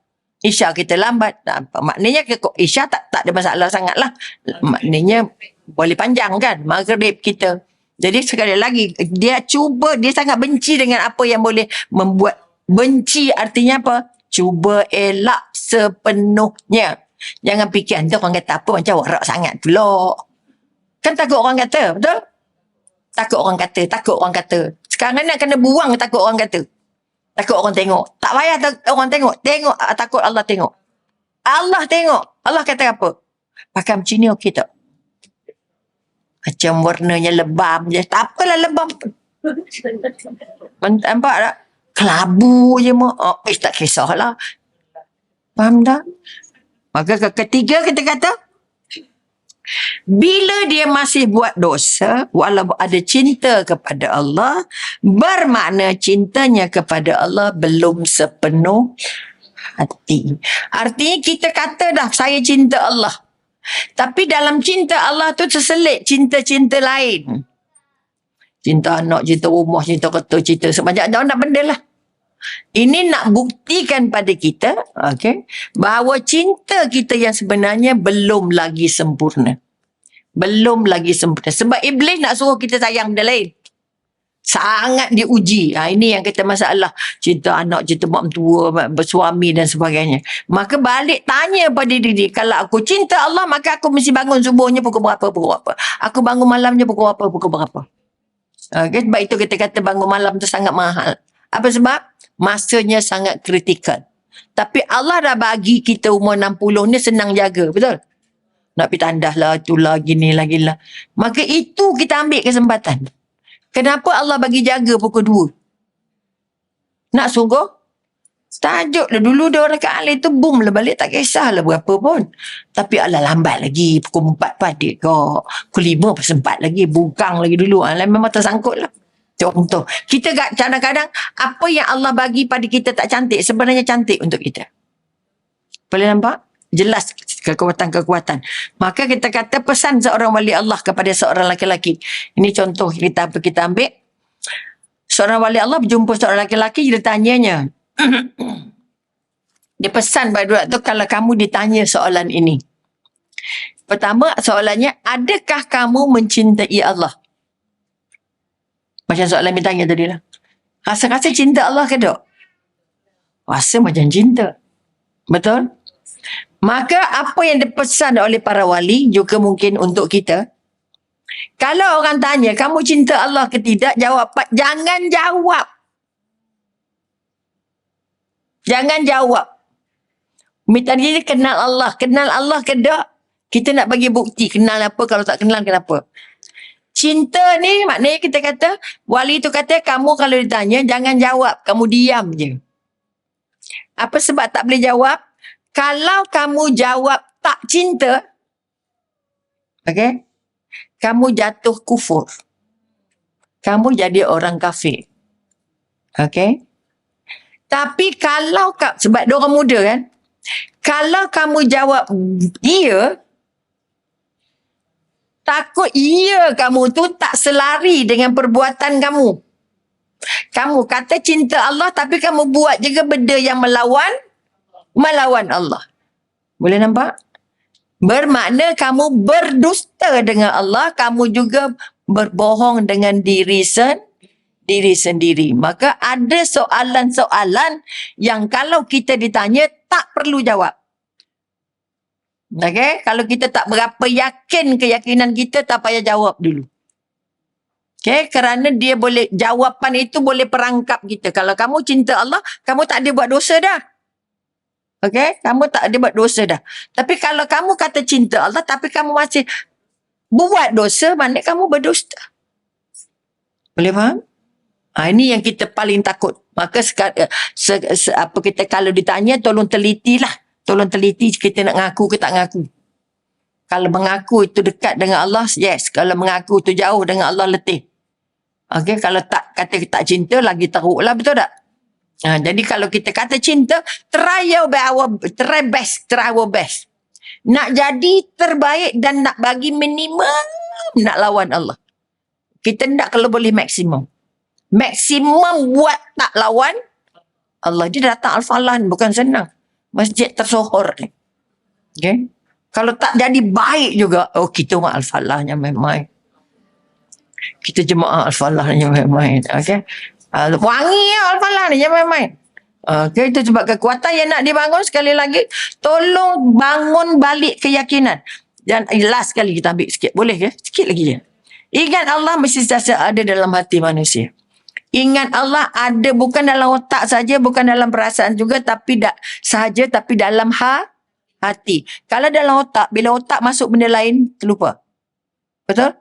Isya kita lambat. Maknanya Isya tak ada masalah sangat lah. Maknanya boleh panjang kan. Maghrib kita. Jadi sekali lagi, dia sangat benci dengan apa yang boleh membuat. Benci artinya apa? Cuba elak sepenuhnya. Jangan fikir anda orang kata apa macam warak sangat pula. Kan takut orang kata, betul? Takut orang kata. Sekarang nak kena buang takut orang kata. Takut orang tengok. Tak payah orang tengok. Takut Allah tengok. Allah tengok. Allah kata apa? Pakai macam ni okey tak? Macam warnanya lebam je. Tak apalah lebam. Nampak tak? Kelabu je mak. Tak kisahlah. Faham tak? Maka ketiga kita kata, bila dia masih buat dosa, walaupun ada cinta kepada Allah, bermakna cintanya kepada Allah belum sepenuh hati. Artinya kita kata dah, saya cinta Allah. Tapi dalam cinta Allah tu terselit cinta-cinta lain. Cinta anak, cinta rumah, cinta kereta, cinta sebanyak-banyak benda lah. Ini nak buktikan pada kita, okay, bahawa cinta kita yang sebenarnya belum lagi sempurna. Belum lagi sempurna. Sebab Iblis nak suruh kita sayang benda lain. Sangat diuji. Ini yang kita masalah. Cinta anak, cinta mak mentua, bersuami dan sebagainya. Maka balik tanya pada diri. Kalau aku cinta Allah, maka aku mesti bangun subuhnya pukul berapa. Aku bangun malamnya pukul berapa. Okay, sebab itu kita kata bangun malam tu sangat mahal. Apa sebab? Masanya sangat kritikal. Tapi Allah dah bagi kita umur 60 ni senang jaga. Betul? Nak pergi tandas lah, itulah, gini lah, gila. Maka itu kita ambil kesempatan. Kenapa Allah bagi jaga pukul 2? Nak sungguh? Tajuk lah. Dulu dia orang kat alih tu, boom lah balik. Tak kisahlah berapa pun. Tapi Allah lambat lagi. Pukul 4 padik kok. Pukul 5 pas sempat lagi. Bungkang lagi dulu. Memang tersangkut lah. Contoh. Kita kadang-kadang apa yang Allah bagi pada kita tak cantik, sebenarnya cantik untuk kita. Boleh nampak? Jelas kekuatan-kekuatan. Maka kita kata pesan seorang wali Allah kepada seorang lelaki. Ini contoh kita ambil. Seorang wali Allah berjumpa seorang lelaki, dia tanyanya. Dia pesan pada budak tu, kalau kamu ditanya soalan ini. Pertama soalannya, adakah kamu mencintai Allah? Macam soalan yang tanya tadi lah. Rasa-rasa cinta Allah ke tak? Rasa macam cinta. Betul? Maka apa yang dipesan oleh para wali juga mungkin untuk kita. Kalau orang tanya, kamu cinta Allah ke tidak? Jawab, jangan jawab. Jangan jawab. Minta dia kenal Allah. Kenal Allah ke tak? Kita nak bagi bukti. Kenal apa, kalau tak kenal kenapa? Cinta ni maknanya kita kata, wali tu kata, kamu kalau ditanya, jangan jawab. Kamu diam je. Apa sebab tak boleh jawab? Kalau kamu jawab tak cinta, okay, kamu jatuh kufur. Kamu jadi orang kafir. Okay? Tapi kalau, sebab dia orang muda kan, kalau kamu jawab dia, takut kamu tu tak selari dengan perbuatan kamu. Kamu kata cinta Allah tapi kamu buat juga benda yang melawan Allah. Boleh nampak? Bermakna kamu berdusta dengan Allah, kamu juga berbohong dengan diri sendiri. Maka ada soalan-soalan yang kalau kita ditanya tak perlu jawab. Okay? Kalau kita tak berapa yakin keyakinan kita, tak payah jawab dulu. Okay? Kerana dia boleh, jawapan itu boleh perangkap kita. Kalau kamu cinta Allah, kamu tak ada buat dosa dah. Okay? Kamu tak ada buat dosa dah. Tapi kalau kamu kata cinta Allah, tapi kamu masih buat dosa, maknanya kamu berdusta. Boleh faham? Ini yang kita paling takut. Maka apa kita kalau ditanya, tolong telitilah. Tolong teliti kita nak ngaku ke tak ngaku. Kalau mengaku itu dekat dengan Allah, yes. Kalau mengaku itu jauh dengan Allah, letih. Okay, kalau tak kata tak cinta, lagi teruk lah, betul tak? Jadi kalau kita kata cinta, try our best. Nak jadi terbaik dan nak bagi minimum, nak lawan Allah. Kita nak kalau boleh maksimum. Maksimum buat tak lawan Allah. Dia datang Al-Falah bukan senang. Masjid tersohor ni. Okay? Kalau tak jadi baik juga, kita mak Al-Falahnya main-main. Kita jemaah Al-Falahnya main-main. Okay? Wangi Al-Falah ni main-main. Okay, itu sebab kekuatan yang nak dibangun. Sekali lagi, tolong bangun balik keyakinan. Dan last sekali kita ambil sikit. Boleh ke? Sikit lagi je. Ingat Allah mesti sentiasa ada dalam hati manusia. Ingat Allah ada bukan dalam otak saja, bukan dalam perasaan juga, tapi tapi dalam hati. Kalau dalam otak, bila otak masuk benda lain, terlupa. Betul?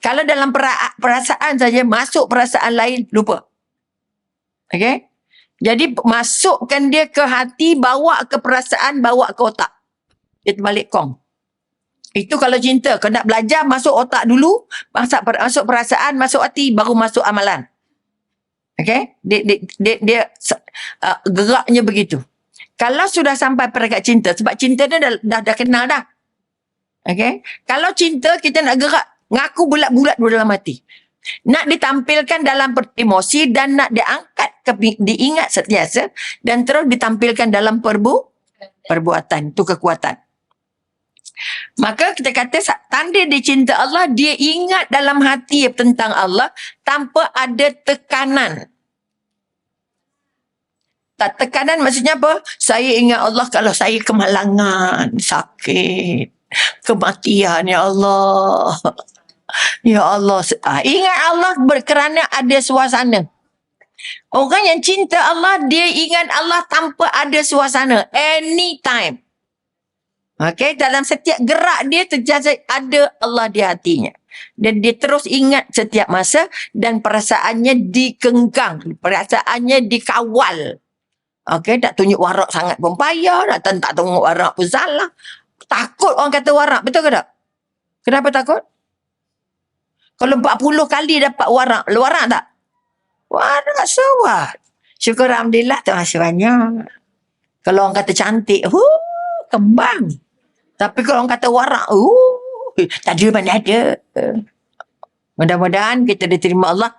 Kalau dalam perasaan saja, masuk perasaan lain, lupa. Okay? Jadi masukkan dia ke hati, bawa ke perasaan, bawa ke otak. Dia terbalik kong. Itu kalau cinta. Kalau nak belajar, masuk otak dulu, masuk perasaan, masuk hati, baru masuk amalan. Okay? Dia geraknya begitu. Kalau sudah sampai peringkat cinta, sebab cinta dia dah kenal dah. Okay? Kalau cinta, kita nak gerak, ngaku bulat-bulat dulu dalam hati. Nak ditampilkan dalam emosi dan nak diangkat, diingat sentiasa dan terus ditampilkan dalam perbuatan. Itu kekuatan. Maka kita kata tanda dia cinta Allah, dia ingat dalam hati tentang Allah tanpa ada tekanan. Tak tekanan maksudnya apa? Saya ingat Allah kalau saya kemalangan, sakit, kematian, ya Allah. Ya Allah. Ingat Allah kerana ada suasana. Orang yang cinta Allah, dia ingat Allah tanpa ada suasana. Anytime. Okay, dalam setiap gerak dia terjadi ada Allah di hatinya. Dan dia terus ingat setiap masa dan perasaannya dikengkang. Perasaannya dikawal. Okay, tak tunjuk warak sangat pun payah. Tak tunjuk warak pun salah. Takut orang kata warak. Betul ke tak? Kenapa takut? Kalau 40 kali dapat warak tak? Warak sewat. Syukur Alhamdulillah, terima kasih banyak. Kalau orang kata cantik, kembang. Tapi kalau orang kata warak, tak ada mana ada. Mudah-mudahan kita diterima Allah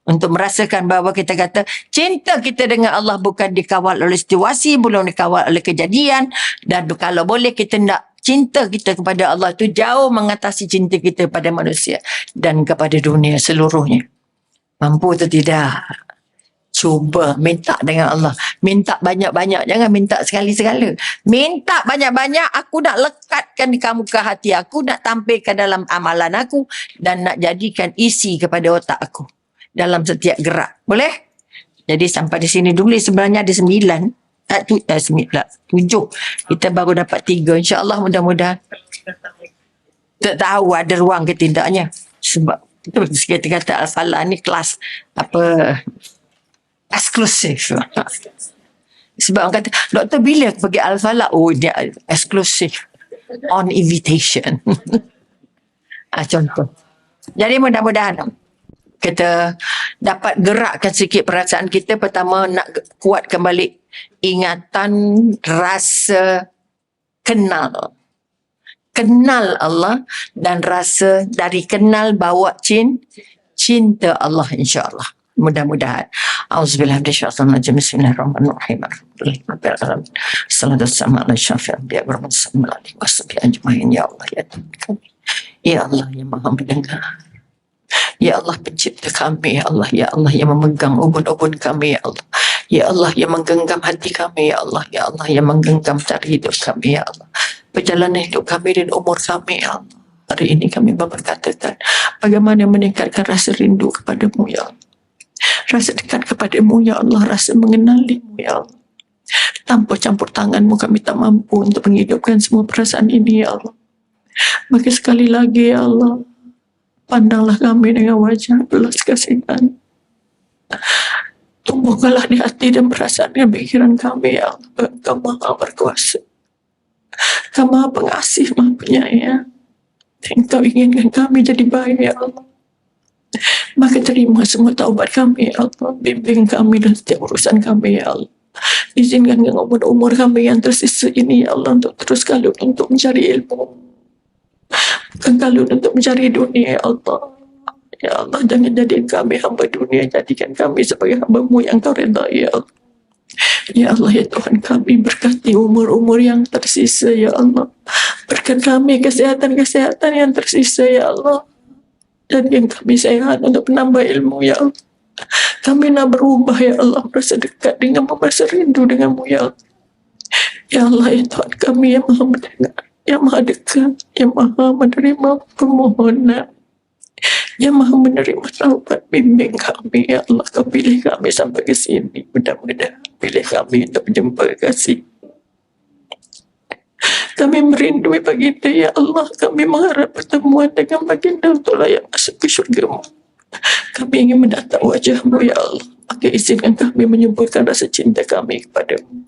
untuk merasakan bahawa kita kata cinta kita dengan Allah bukan dikawal oleh situasi, belum dikawal oleh kejadian. Dan kalau boleh kita nak cinta kita kepada Allah itu jauh mengatasi cinta kita pada manusia dan kepada dunia seluruhnya. Mampu atau tidak? Cuba minta dengan Allah. Minta banyak-banyak. Jangan minta sekali-sekala. Minta banyak-banyak. Aku nak lekatkan kamu ke hati aku. Nak tampilkan dalam amalan aku. Dan nak jadikan isi kepada otak aku. Dalam setiap gerak. Boleh? Jadi sampai di sini dulu. Sebenarnya ada 7. Kita baru dapat 3. InsyaAllah mudah-mudahan. Tak tahu ada ruang ke tidaknya. Sebab kita kata Al-Falah ni kelas apa eksklusif. Sebab orang kata, doktor bila aku pergi Al-Falah? Oh, dia eksklusif. On invitation. Contoh. Jadi mudah-mudahan kita dapat gerakkan sikit perasaan kita. Pertama, nak kuatkan balik ingatan, rasa kenal. Kenal Allah dan rasa dari kenal bawa cinta Allah insya-Allah. Mudah-mudahan. Auzubillahi minasyaitonir rajim. Bismillahirrahmanirrahim. Sallallahu alaihi wasallam. Ya Allah ya Tuhan. Ya Allah yang Maha mendengar. Ya Allah pencipta kami, ya Allah. Ya Allah yang memegang ubun-ubun kami, ya Allah. Ya Allah yang menggenggam hati kami, ya Allah. Ya Allah yang menggenggam cari hidup kami, ya Allah. Perjalanan hidup kami dan umur kami, ya Allah. Hari ini kami berkatakan bagaimana meningkatkan rasa rindu kepadamu, ya Allah. Rasa dekat kepadamu, ya Allah. Rasa mengenalimu, ya Allah. Tanpa campur tanganmu kami tak mampu untuk menghidupkan semua perasaan ini, ya Allah. Maka sekali lagi, ya Allah, pandanglah kami dengan wajah belas kasihan. Tumbuhkanlah di hati dan perasaan dan pikiran kami, ya Allah. Engkau Maha berkuasa. Engkau Maha pengasih, Maha penyayang. Engkau inginkan kami jadi baik, ya Allah. Maka terima semua taubat kami, ya Allah. Bimbing kami dan setiap urusan kami, ya Allah. Izinkan dengan umur kami yang tersisa ini, ya Allah, untuk terus kalut untuk mencari ilmu. Bukan kalut untuk mencari dunia, ya Allah. Ya Allah, jangan jadikan kami hamba dunia. Jadikan kami sebagai hamba-Mu yang Kau redai, ya Allah. Ya Allah, ya Tuhan kami, berkati umur-umur yang tersisa, ya Allah. Berkat kami kesehatan-kesehatan yang tersisa, ya Allah. Jadikan kami sehat untuk menambah ilmu, ya Allah. Kami nak berubah, ya Allah, merasa dekat denganmu, merasa rindu denganmu, ya Allah. Ya Allah, ya Tuhan kami yang Maha mendengar, yang Maha dekat, yang Maha menerima permohonan, yang Maha menerima taubat. Bimbing kami, ya Allah. Kau pilih kami sampai ke sini. Mudah-mudahan pilih kami untuk menjumpa kasih. Kami merindui baginda, ya Allah. Kami mengharap pertemuan dengan baginda untuk layak masuk ke syurga-Mu. Kami ingin mendatang wajah-Mu, ya Allah. Maka izinkan kami menyuburkan rasa cinta kami kepada-Mu.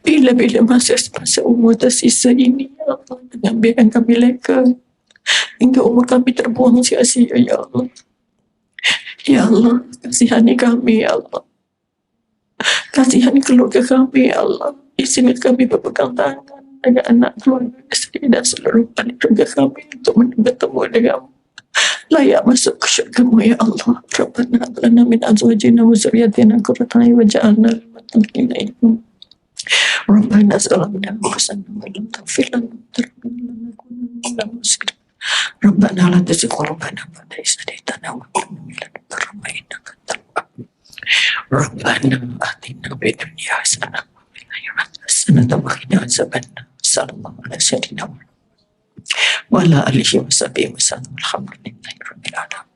Bila-bila masa umur tersisa ini, ya Allah, dengan biarkan kami leka hingga umur kami terbuang sia-sia, ya Allah. Ya Allah, kasihani kami, ya Allah. Kasihani keluarga kami, ya Allah. Izinkan kami berpegang tangan dengan anak, keluarga, isteri dan seluruh keluarga kami untuk bertemu denganmu. Layak masuk ke syurga-Mu, ya Allah. Rabbana hab lana min azwajina wa dzurriyyatina qurrata a'yun waj'alna lil muttaqina imama. Rabbana zalamna anfusana wa lam taghfir lana wa tarhamna lanakunanna minal khasirin. Rabbana la tuzigh qulubana ba'da idh hadaytana wa hab lana min ladunka rahmah innaka antal wahhab. Rabbana atina fid dunya hasanah wa fil akhirati hasanah wa qina adzabannar. Sallallahu alaihi wasallam wa ala alihi wa sahbihi wa sallam. Alhamdulillahi rabbil alamin.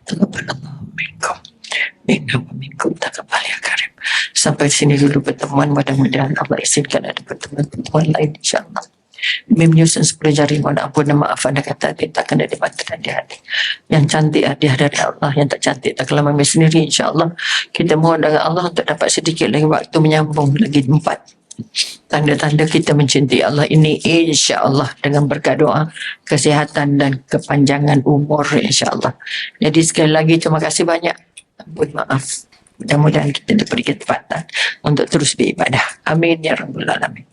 Taqabbalallahu minkum minna wa minkum taqabbal ya karim. Sampai sini dulu pertemuan. Mudah-mudahan Allah izinkan ada pertemuan lain insya-Allah. Menyusun 10 jari, mohon ampun dan maaf anda kata tak kena dibaca dan di hati. Yang cantik hadiah dari Allah, yang tak cantik tak kelemahan sendiri insya-Allah. Kita mohon dengan Allah untuk dapat sedikit lagi waktu menyambung lagi 4 tanda-tanda kita mencintai Allah ini insya-Allah dengan berkat doa, kesihatan dan kepanjangan umur insya-Allah. Jadi sekali lagi terima kasih banyak. Ampun maaf. Mudah-mudahan kita diberi ketepatan untuk terus beribadah. Amin ya rabbal alamin.